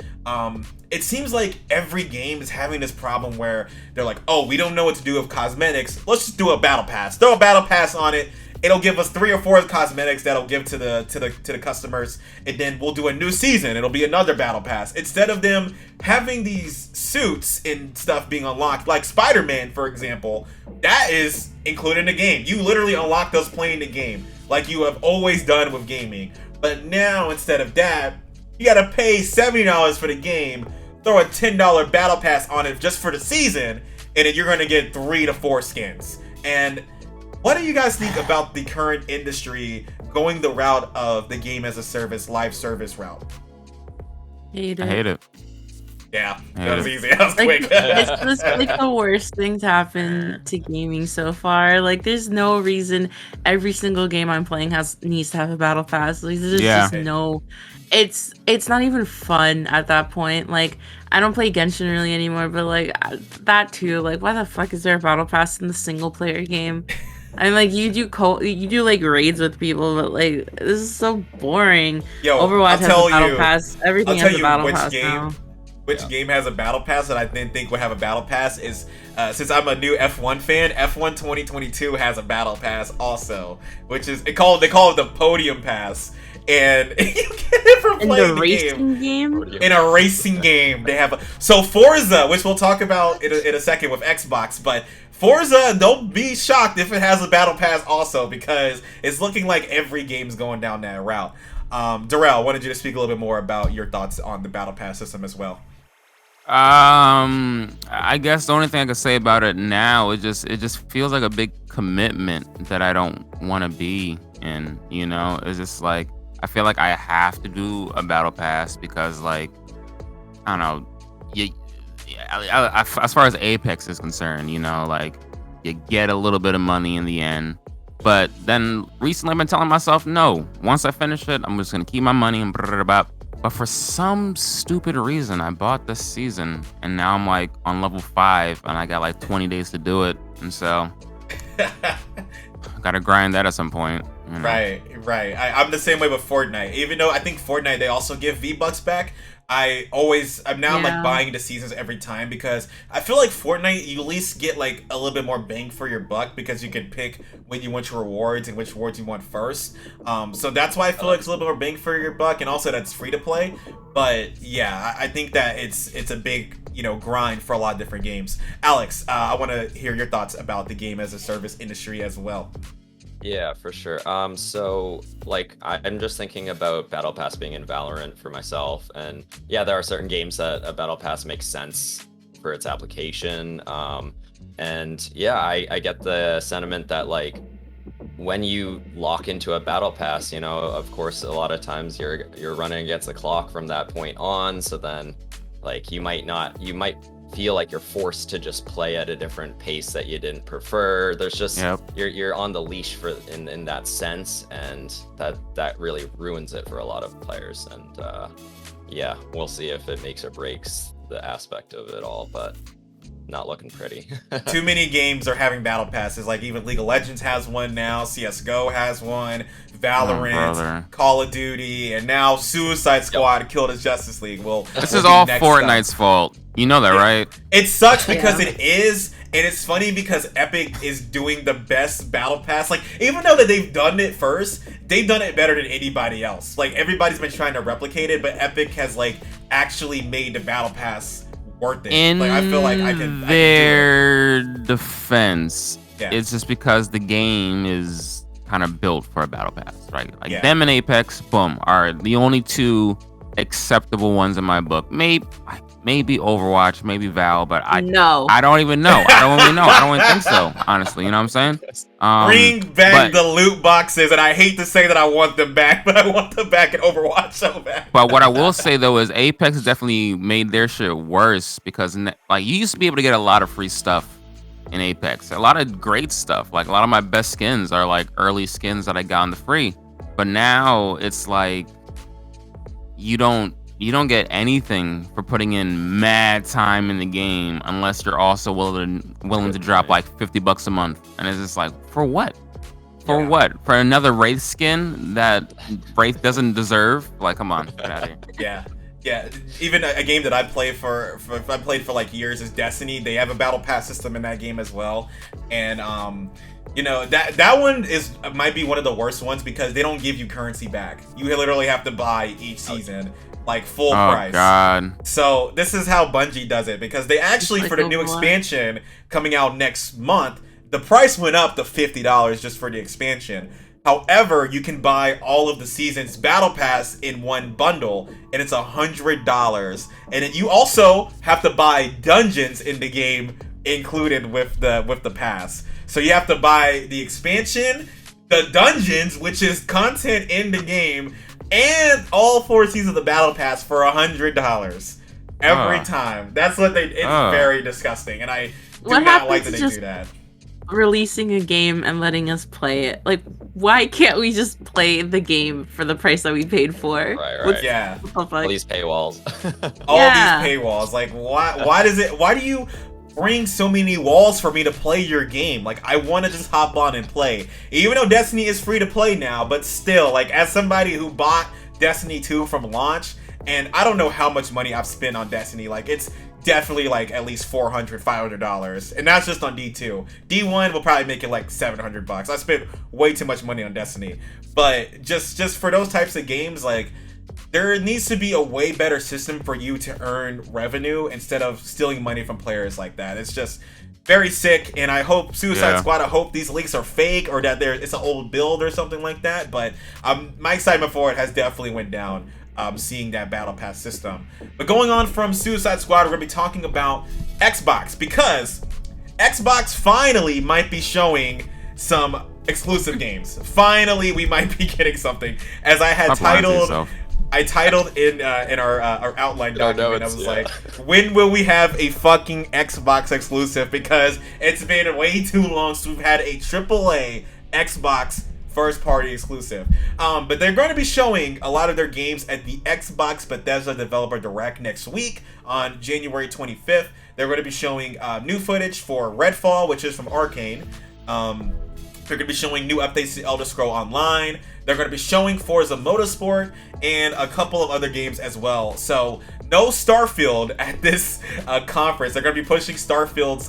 it seems like every game is having this problem where they're oh, we don't know what to do with cosmetics, let's just do a battle pass. Throw a battle pass on it. It'll give us 3 or 4 cosmetics that'll give to the customers, and then we'll do a new season. It'll be another battle pass. Instead of them having these suits and stuff being unlocked, like Spider-Man, for example, that is included in the game. You literally unlock those playing the game, like you have always done with gaming. But now, instead of that, you gotta pay $70 for the game, throw a $10 battle pass on it just for the season, and then you're gonna get 3 to 4 skins. And what do you guys think about the current industry going the route of the game as a service, live service route? I hate it. Yeah, that was easy. That was quick. It's just like the worst thing to happen to gaming so far. Like, there's no reason every single game I'm playing needs to have a battle pass. Like, there's just no. It's not even fun at that point. Like, I don't play Genshin really anymore, but like that too. Like, why the fuck is there a battle pass in the single player game? And like you do like raids with people, but like this is so boring. Yo, Overwatch has a battle pass. Everything has a battle pass now. Which game has a battle pass that I didn't think would have a battle pass is, since I'm a new F1 fan, F1 2022 has a battle pass also, which is they call it the podium pass, and you get it for playing the game. In a racing game, they have so Forza, which we'll talk about in a second with Xbox, but Forza, don't be shocked if it has a battle pass also, because it's looking like every game's going down that route. Derrell, I wanted you to speak a little bit more about your thoughts on the battle pass system as well. I guess the only thing I could say about it now is it just feels like a big commitment that I don't want to be in. You know, it's just like I feel like I have to do a battle pass because, like, I don't know, as far as Apex is concerned, you know, like you get a little bit of money in the end. But then recently I've been telling myself, no, once I finish it, I'm just going to keep my money and But for some stupid reason, I bought this season and now I'm like on level 5 and I got like 20 days to do it. And so I got to grind that at some point. You know? Right. I'm the same way with Fortnite. Even though I think Fortnite, they also give V-Bucks back. I'm now like buying the seasons every time because I feel like Fortnite, you at least get like a little bit more bang for your buck because you can pick when you want your rewards and which rewards you want first. So that's why I feel like it's a little bit more bang for your buck, and also that's free to play. But yeah, I think that it's a big, you know, grind for a lot of different games. Alex, I want to hear your thoughts about the game as a service industry as well. Yeah, for sure. So like I'm just thinking about Battle Pass being in Valorant for myself, and yeah, there are certain games that a Battle Pass makes sense for its application. And yeah, I get the sentiment that like when you lock into a Battle Pass, you know, of course, a lot of times you're running against the clock from that point on. So then like you might feel like you're forced to just play at a different pace that you didn't prefer. There's just you're on the leash for in that sense, and that really ruins it for a lot of players. And yeah, we'll see if it makes or breaks the aspect of it all, but not looking pretty. Too many games are having battle passes. Like even League of Legends has one now, CS:GO has one, Valorant, Call of Duty, and now Suicide Squad killed his Justice League. Well, this is all Fortnite's fault. You know that, right? It sucks because it is, and it's funny because Epic is doing the best battle pass. Like, even though that they've done it first, they've done it better than anybody else. Like, everybody's been trying to replicate it, but Epic has like actually made the battle pass worth it. In like, I feel like I can their defense, it's just because the game is kind of built for a battle pass, right? Like them and Apex, boom, are the only two acceptable ones in my book. Maybe Overwatch, maybe Val, but I don't even know. I don't even know. I don't even think so, honestly. You know what I'm saying? Bring back the loot boxes, and I hate to say that I want them back, but I want them back in Overwatch so bad. But what I will say though is Apex definitely made their shit worse because like you used to be able to get a lot of free stuff in Apex, a lot of great stuff. Like a lot of my best skins are like early skins that I got on the free, but now it's like you don't get anything for putting in mad time in the game unless you're also willing to drop like $50 a month. And it's just like, for what? For what? For another Wraith skin that Wraith doesn't deserve? Like, come on, get out of here. Yeah. Even a game that I played for like years is Destiny. They have a battle pass system in that game as well. And you know, that one might be one of the worst ones because they don't give you currency back. You literally have to buy each season. Like full price. Oh God. So this is how Bungie does it, because they actually, for the new expansion coming out next month, the price went up to $50 just for the expansion. However, you can buy all of the season's battle pass in one bundle, and it's $100. And then you also have to buy dungeons in the game included with the pass. So you have to buy the expansion, the dungeons, which is content in the game, and all 4 seasons of the battle pass for $100 every time. That's what they. It's very disgusting, and I do not like that they do that. Releasing a game and letting us play it. Like, why can't we just play the game for the price that we paid for? Right. Yeah. All these paywalls. All these paywalls. Like, why do you bring so many walls for me to play your game? Like, I want to just hop on and play. Even though Destiny is free to play now, but still, like, as somebody who bought Destiny 2 from launch, and I don't know how much money I've spent on Destiny, like, it's definitely like at least $400, $500, and that's just on D2. D1 will probably make it like $700. I spent way too much money on Destiny, but just for those types of games, like, there needs to be a way better system for you to earn revenue instead of stealing money from players like that. It's just very sick, and I hope Suicide Squad, I hope these leaks are fake or that it's an old build or something like that, but my excitement for it has definitely went down. Seeing that battle pass system. But going on from Suicide Squad, we're going to be talking about Xbox, because Xbox finally might be showing some exclusive games. Finally, we might be getting something. As I had titled in our outline document, I was like, when will we have a fucking Xbox exclusive? Because it's been way too long since we've had a AAA Xbox first party exclusive. But they're going to be showing a lot of their games at the Xbox Bethesda Developer Direct next week on January 25th. They're going to be showing new footage for Redfall, which is from Arcane. They're going to be showing new updates to Elder Scrolls Online. They're going to be showing Forza Motorsport and a couple of other games as well. So no Starfield at this conference. They're going to be pushing Starfield's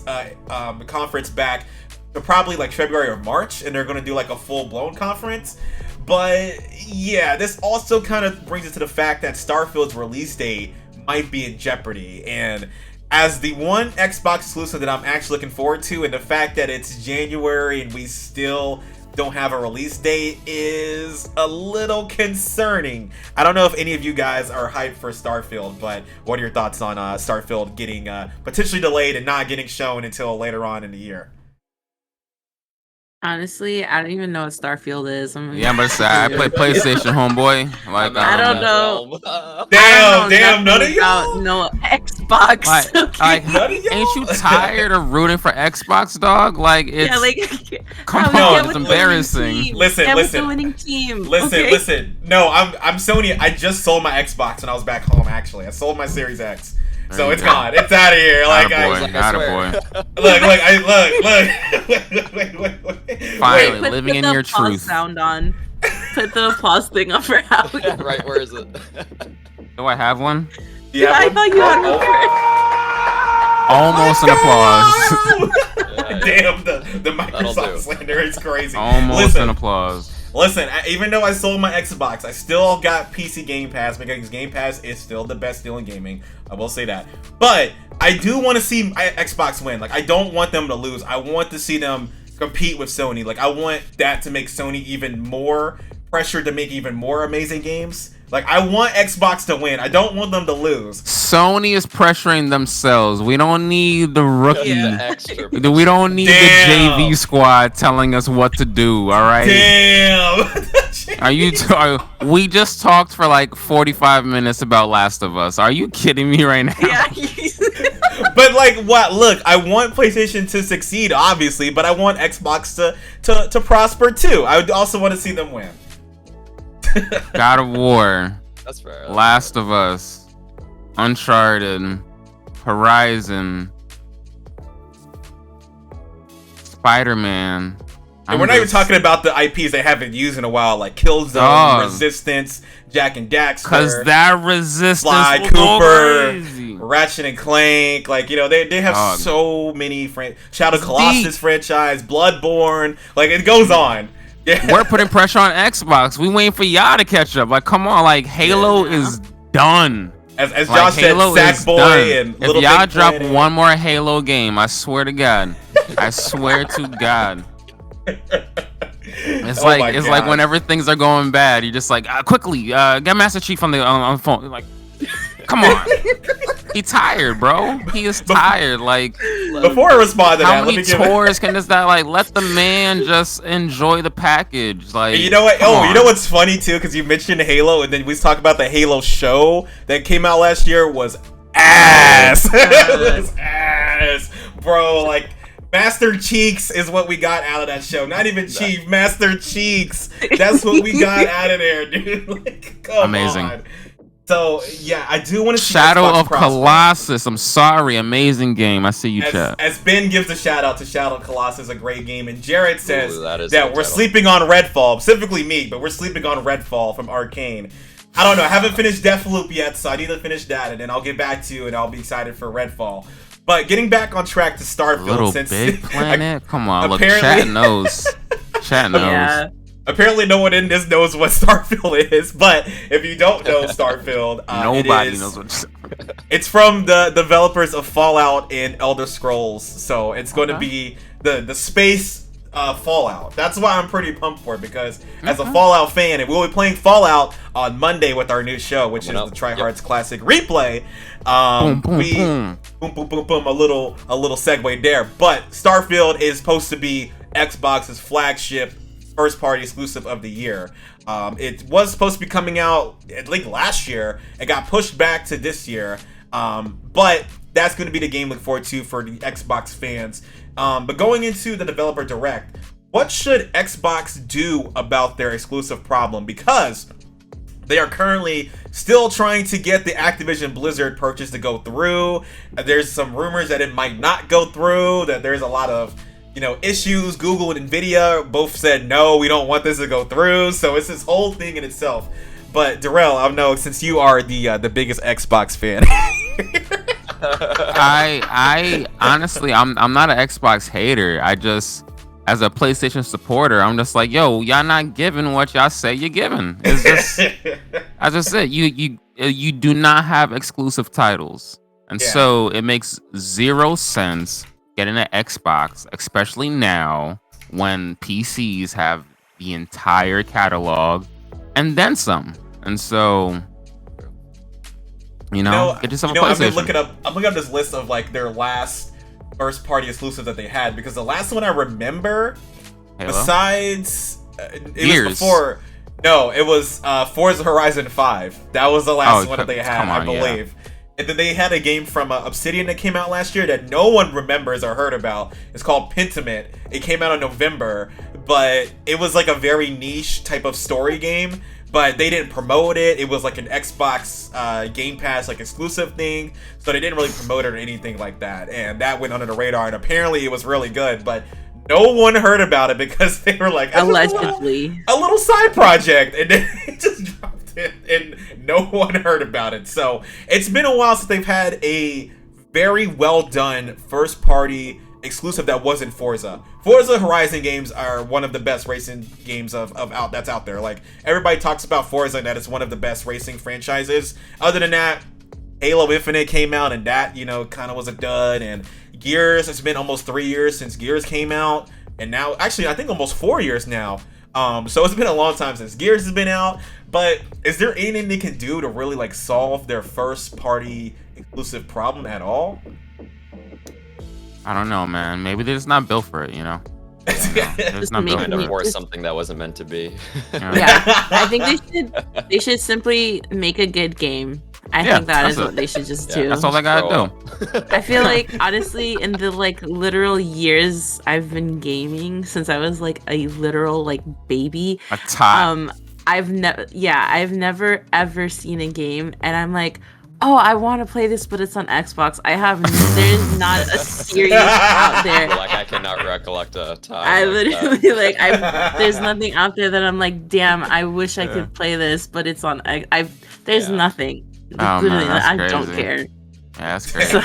conference back to probably like February or March, and they're going to do like a full-blown conference. But yeah, this also kind of brings it to the fact that Starfield's release date might be in jeopardy. And as the one Xbox exclusive that I'm actually looking forward to, and the fact that it's January and we still don't have a release date is a little concerning. I don't know if any of you guys are hyped for Starfield, but what are your thoughts on Starfield getting potentially delayed and not getting shown until later on in the year? Honestly, I don't even know what Starfield is. I'm about to say, I play PlayStation, homeboy. Like, I don't know. Damn, none of y'all? No Xbox. Like, ain't you tired of rooting for Xbox, dog? Like, it's come on, it's embarrassing. Listen. The winning team. Listen. No, I'm Sony. I just sold my Xbox when I was back home. Actually, I sold my Series X. So it's gone. It's out of here. Like, look. Finally, living in your truth. Sound on. Put the applause thing up for Howie. Right, where is it? Do I have one? Yeah, I thought you had one. Almost an applause. Damn, the Microsoft slander is crazy. Almost an applause. Listen, even though I sold my Xbox, I still got PC Game Pass because Game Pass is still the best deal in gaming. I will say that. But I do want to see Xbox win. Like, I don't want them to lose. I want to see them compete with Sony. Like, I want that to make Sony even more pressured to make even more amazing games. Like, I want Xbox to win. I don't want them to lose. Sony is pressuring themselves. We don't need the rookie. We don't need the JV squad telling us what to do, all right? Damn. We just talked for like 45 minutes about Last of Us. Are you kidding me right now? Yeah. But like, what? Look, I want PlayStation to succeed, obviously, but I want Xbox to prosper too. I would also want to see them win. God of War, that's fair. Last of Us, Uncharted, Horizon, Spider-Man. And we're not even talking about the IPs they haven't used in a while, like Killzone, Resistance, Jak and Daxter. Because that Resistance, Sly Cooper, Ratchet and Clank, like, you know, they have so many Shadow Colossus franchise, Bloodborne, like, it goes on. Yeah. We're putting pressure on Xbox. We waiting for y'all to catch up. Like, come on, like, Halo is done. As Josh said, Sackboy and Little Big Planet. If y'all drop one more Halo game, I swear to God. I swear to God. It's like whenever things are going bad, you're just like, quickly, get Master Chief on the phone. You're like, come on. He's tired, bro. He is tired. Like, before I respond to how many tours can this guy, like, let the man just enjoy the package? Like, you know what? You know what's funny too? Because you mentioned Halo, and then we talk about the Halo show that came out last year was ass. It was ass, bro. Like, Master Cheeks is what we got out of that show. Not even Chief, Master Cheeks. That's what we got out of there, dude. Like, come on. So, yeah, I do want to see Shadow Xbox of Colossus. I'm sorry. Amazing game. I see you, chat. As Ben gives a shout out to Shadow of Colossus, a great game. And Jared says that we're sleeping on Redfall. Specifically me, but we're sleeping on Redfall from Arcane. I don't know. I haven't finished Deathloop yet, so I need to finish that. And then I'll get back to you, and I'll be excited for Redfall. But getting back on track to Starfield. Little Big Planet? Come on. Look, chat knows. Chat knows. Yeah. Apparently, no one in this knows what Starfield is, but if you don't know Starfield, nobody knows what. It's from the developers of Fallout and Elder Scrolls, so it's going to be the space Fallout. That's why I'm pretty pumped for it, because as a Fallout fan, and we'll be playing Fallout on Monday with our new show, which is the TryHard's Classic Replay. Boom, a little segue there, but Starfield is supposed to be Xbox's flagship first party exclusive of the year. It was supposed to be coming out at least last year. It got pushed back to this year. But that's going to be the game to look forward to for the Xbox fans. But going into the developer direct, what should Xbox do about their exclusive problem? Because they are currently still trying to get the Activision Blizzard purchase to go through. There's some rumors that it might not go through, that there's a lot of issues. Google and Nvidia both said, no, we don't want this to go through. So it's this whole thing in itself. But Derrell, I know since you are the biggest Xbox fan. I honestly, I'm not an Xbox hater. I just, as a PlayStation supporter, I'm just like, yo, y'all not giving what y'all say you're giving. It's just, as I said, you do not have exclusive titles. And so it makes zero sense getting an Xbox, especially now when PCs have the entire catalog and then some. And so, get yourself a PlayStation. I'm looking up this list of like their last first party exclusives that they had, because the last one I remember, besides it was before. No, it was Forza Horizon 5. That was the last one that they had, I believe. Yeah. And then they had a game from Obsidian that came out last year that no one remembers or heard about. It's called Pentiment. It came out in November, but it was like a very niche type of story game. But they didn't promote it. It was like an Xbox Game Pass like exclusive thing, so they didn't really promote it or anything like that. And that went under the radar. And apparently, it was really good, but no one heard about it because they were like, allegedly, a little side project, and then it just dropped. And no one heard about it. So it's been a while since they've had a very well done first party exclusive that wasn't Forza. Forza Horizon games are one of the best racing games that's out there. Like, everybody talks about Forza and that it's one of the best racing franchises. Other than that, Halo Infinite came out and that kind of was a dud. And Gears, it's been almost 3 years since Gears came out, and now actually I think almost 4 years now. So it's been a long time since Gears has been out. But is there anything they can do to really like solve their first party exclusive problem at all? I don't know, man. Maybe they're just not built for it, Just not built to force something that wasn't meant to be. Yeah, I think they should simply make a good game. I think that is what they should just do. That's all they gotta do. I feel like, honestly, in the like literal years I've been gaming, since I was like a literal like baby, I've never ever seen a game and I'm like, oh, I want to play this, but it's on Xbox. There's not a series out there. Like, I cannot recollect a time. I literally there's nothing out there that I'm like, damn, I wish I could play this, but it's on. There's nothing. Oh, literally, man, I don't care. Yeah, that's crazy.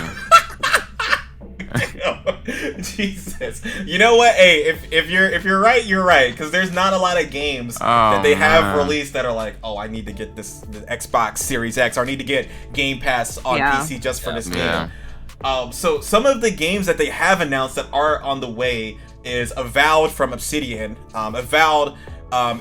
Jesus. You know what? Hey, if you're right, you're right. Because there's not a lot of games that they have released that are like, oh, I need to get the Xbox Series X, or I need to get Game Pass on PC just for this game. So some of the games that they have announced that are on the way is Avowed from Obsidian. Avowed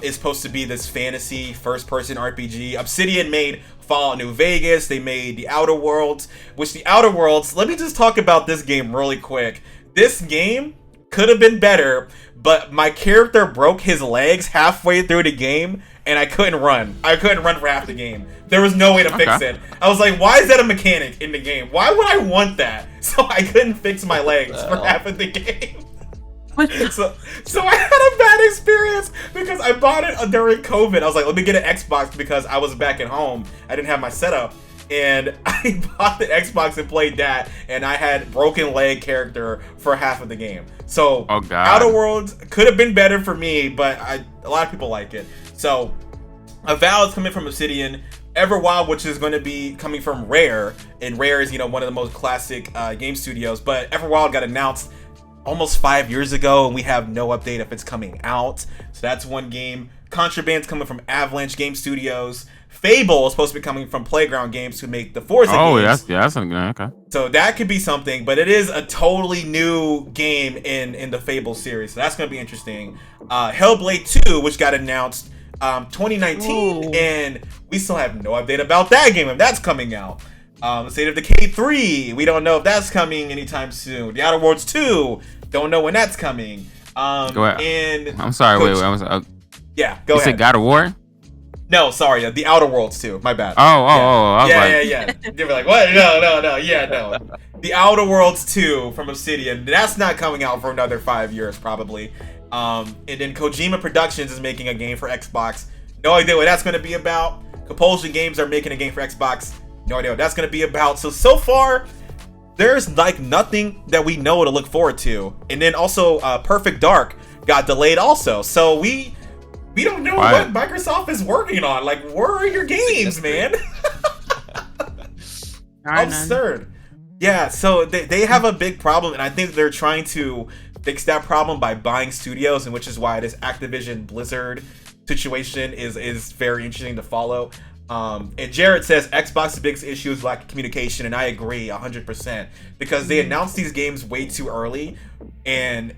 is supposed to be this fantasy first-person RPG. Obsidian made Fallout New Vegas. They made The Outer Worlds, which The Outer Worlds, let me just talk about this game really quick. This game could have been better, but my character broke his legs halfway through the game, and I couldn't run. I couldn't run for half the game. There was no way to fix it. I was like, why is that a mechanic in the game? Why would I want that? So I couldn't fix my legs for half of the game. So I had a bad experience because I bought it during COVID. I was like, let me get an Xbox because I was back at home. I didn't have my setup. And I bought the Xbox and played that, and I had broken leg character for half of the game. So Outer Worlds could have been better for me, but a lot of people like it. So Avowed is coming from Obsidian. Everwild, which is going to be coming from Rare, and Rare is, one of the most classic game studios. But Everwild got announced almost 5 years ago, and we have no update if it's coming out. So that's one game. Contraband's coming from Avalanche Game Studios. Fable is supposed to be coming from Playground Games, who make the Forza games. That's okay. So that could be something, but it is a totally new game in the Fable series. So that's going to be interesting. Hellblade 2, which got announced 2019, and we still have no update about that game if that's coming out. State of Decay 3, we don't know if that's coming anytime soon. The Outer Worlds 2, don't know when that's coming. Go ahead. And I'm sorry, wait. Yeah, go ahead. You said God of War? No, sorry, The Outer Worlds 2. My bad. Yeah. They were like, what? No. The Outer Worlds 2 from Obsidian. That's not coming out for another 5 years, probably. And then Kojima Productions is making a game for Xbox. No idea what that's going to be about. Compulsion Games are making a game for Xbox. No idea what that's going to be about. So far, there's like nothing that we know to look forward to. And then also, Perfect Dark got delayed also. So we don't know what Microsoft is working on. Like, where are your games, man? Absurd. Yeah, so they have a big problem, and I think they're trying to fix that problem by buying studios, and which is why this Activision Blizzard situation is very interesting to follow. And Jared says Xbox's biggest issue is lack of communication, and I agree 100%, because they announced these games way too early, and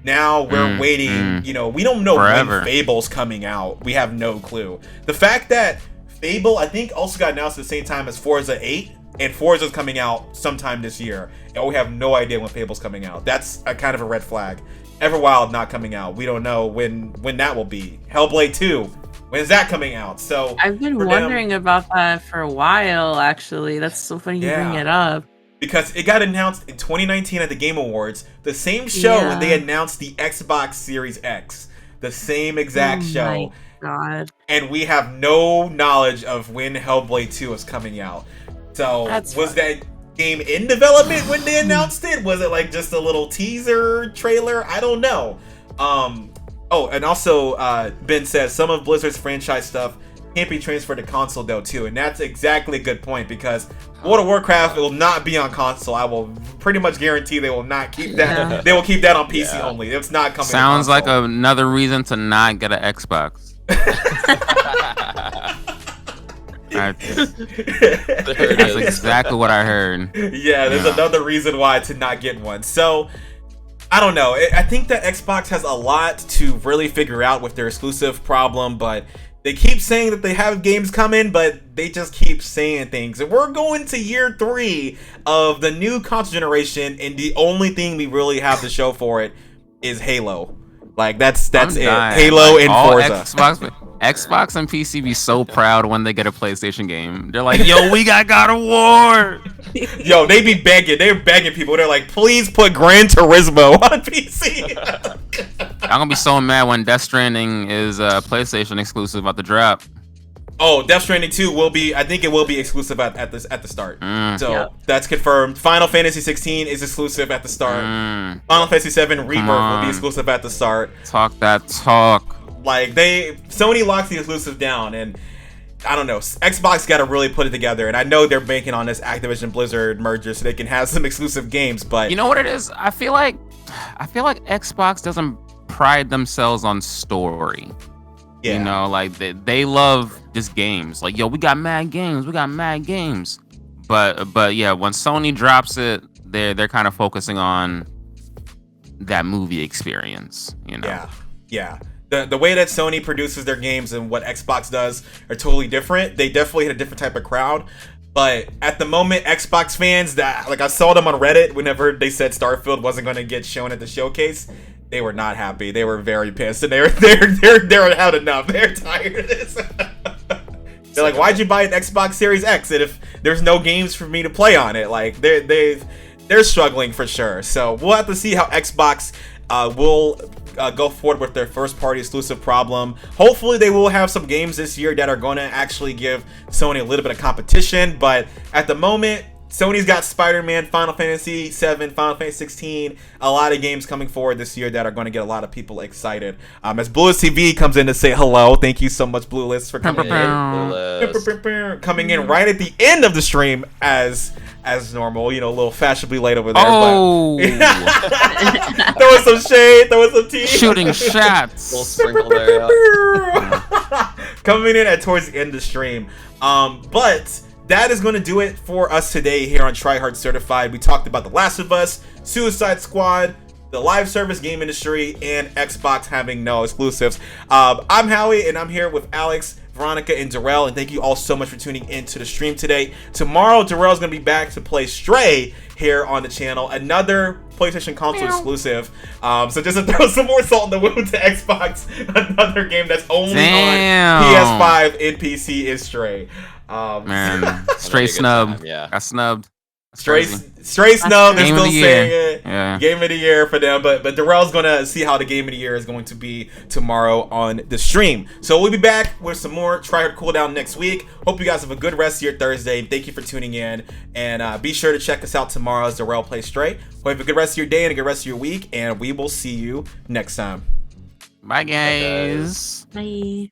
now we're waiting. We don't know when Fable's coming out. We have no clue. The fact that Fable, I think, also got announced at the same time as Forza 8, and Forza's coming out sometime this year, and we have no idea when Fable's coming out. That's a kind of a red flag. Everwild not coming out. We don't know when that will be. Hellblade 2, when's that coming out? So I've been wondering about that for a while, actually. That's so funny you bring it up. Because it got announced in 2019 at the Game Awards, the same show when they announced the Xbox Series X. The same exact show. My God. And we have no knowledge of when Hellblade 2 is coming out. So was that game in development when they announced it? Was it like just a little teaser trailer? I don't know. And also Ben says some of Blizzard's franchise stuff can't be transferred to console though too, and that's exactly a good point, because World of Warcraft will not be on console. I will pretty much guarantee they will not keep that. They will keep that on PC only. It's not coming. Sounds like another reason to not get an Xbox. That's exactly what I heard. Yeah, there's another reason why to not get one. So I don't know. I think that Xbox has a lot to really figure out with their exclusive problem, but they keep saying that they have games coming, but they just keep saying things. And we're going to year 3 of the new console generation, and the only thing we really have to show for it is Halo. Like, that's it. Halo and Forza. Xbox and PC be so proud when they get a PlayStation game. They're like, yo, we got God of War. Yo, they be begging. They're begging people. They're like, please put Gran Turismo on PC. I'm going to be so mad when Death Stranding is PlayStation exclusive at the drop. Oh, Death Stranding 2 will be, I think it will be exclusive at the start. So that's confirmed. Final Fantasy 16 is exclusive at the start. Final Fantasy 7 Rebirth will be exclusive at the start. Talk that talk. Like, Sony locks the exclusive down, and I don't know, Xbox got to really put it together, and I know they're banking on this Activision Blizzard merger so they can have some exclusive games, but you know what it is? I feel like Xbox doesn't pride themselves on story. You know, like they love just games. Like, yo, we got mad games. But yeah, when Sony drops it, they're kind of focusing on that movie experience, you know. Yeah. The way that Sony produces their games and what Xbox does are totally different. They definitely hit a different type of crowd. But at the moment, Xbox fans, that like I saw them on Reddit whenever they said Starfield wasn't going to get shown at the showcase, they were not happy. They were very pissed, and they're had enough. They're tired of this. They're like, why'd you buy an Xbox Series X and if there's no games for me to play on it? Like they're struggling for sure. So we'll have to see how Xbox will go forward with their first party exclusive problem. Hopefully they will have some games this year that are going to actually give Sony a little bit of competition, but at the moment Sony's got Spider-Man, Final Fantasy 7, Final Fantasy 16, a lot of games coming forward this year that are going to get a lot of people excited. As Bluelist TV comes in to say hello, thank you so much, Bluelist, for coming in. Coming in right at the end of the stream as normal, you know, a little fashionably late over there. Oh, but there was some shade, there was some tea. Shooting shots. Little sprinkle there. Coming in at towards the end of the stream. But that is going to do it for us today here on TryHard's Certified. We talked about The Last of Us, Suicide Squad, the live service game industry, and Xbox having no exclusives. I'm Howie, and I'm here with Alex, Veronika, and Derrell, and thank you all so much for tuning into the stream today. Tomorrow, Derrell's going to be back to play Stray here on the channel, another PlayStation console exclusive. So just to throw some more salt in the wound to Xbox, another game that's only on PS5 and PC is Stray. Man, Stray snub. Yeah, got snubbed. Stray snub. They're still saying it. Yeah. Game of the year for them. But Derrell's gonna see how the game of the year is going to be tomorrow on the stream. So we'll be back with some more TryHard Cooldown next week. Hope you guys have a good rest of your Thursday. Thank you for tuning in, and be sure to check us out tomorrow as Derrell plays Stray. Hope you have a good rest of your day and a good rest of your week, and we will see you next time. Bye, guys. Bye.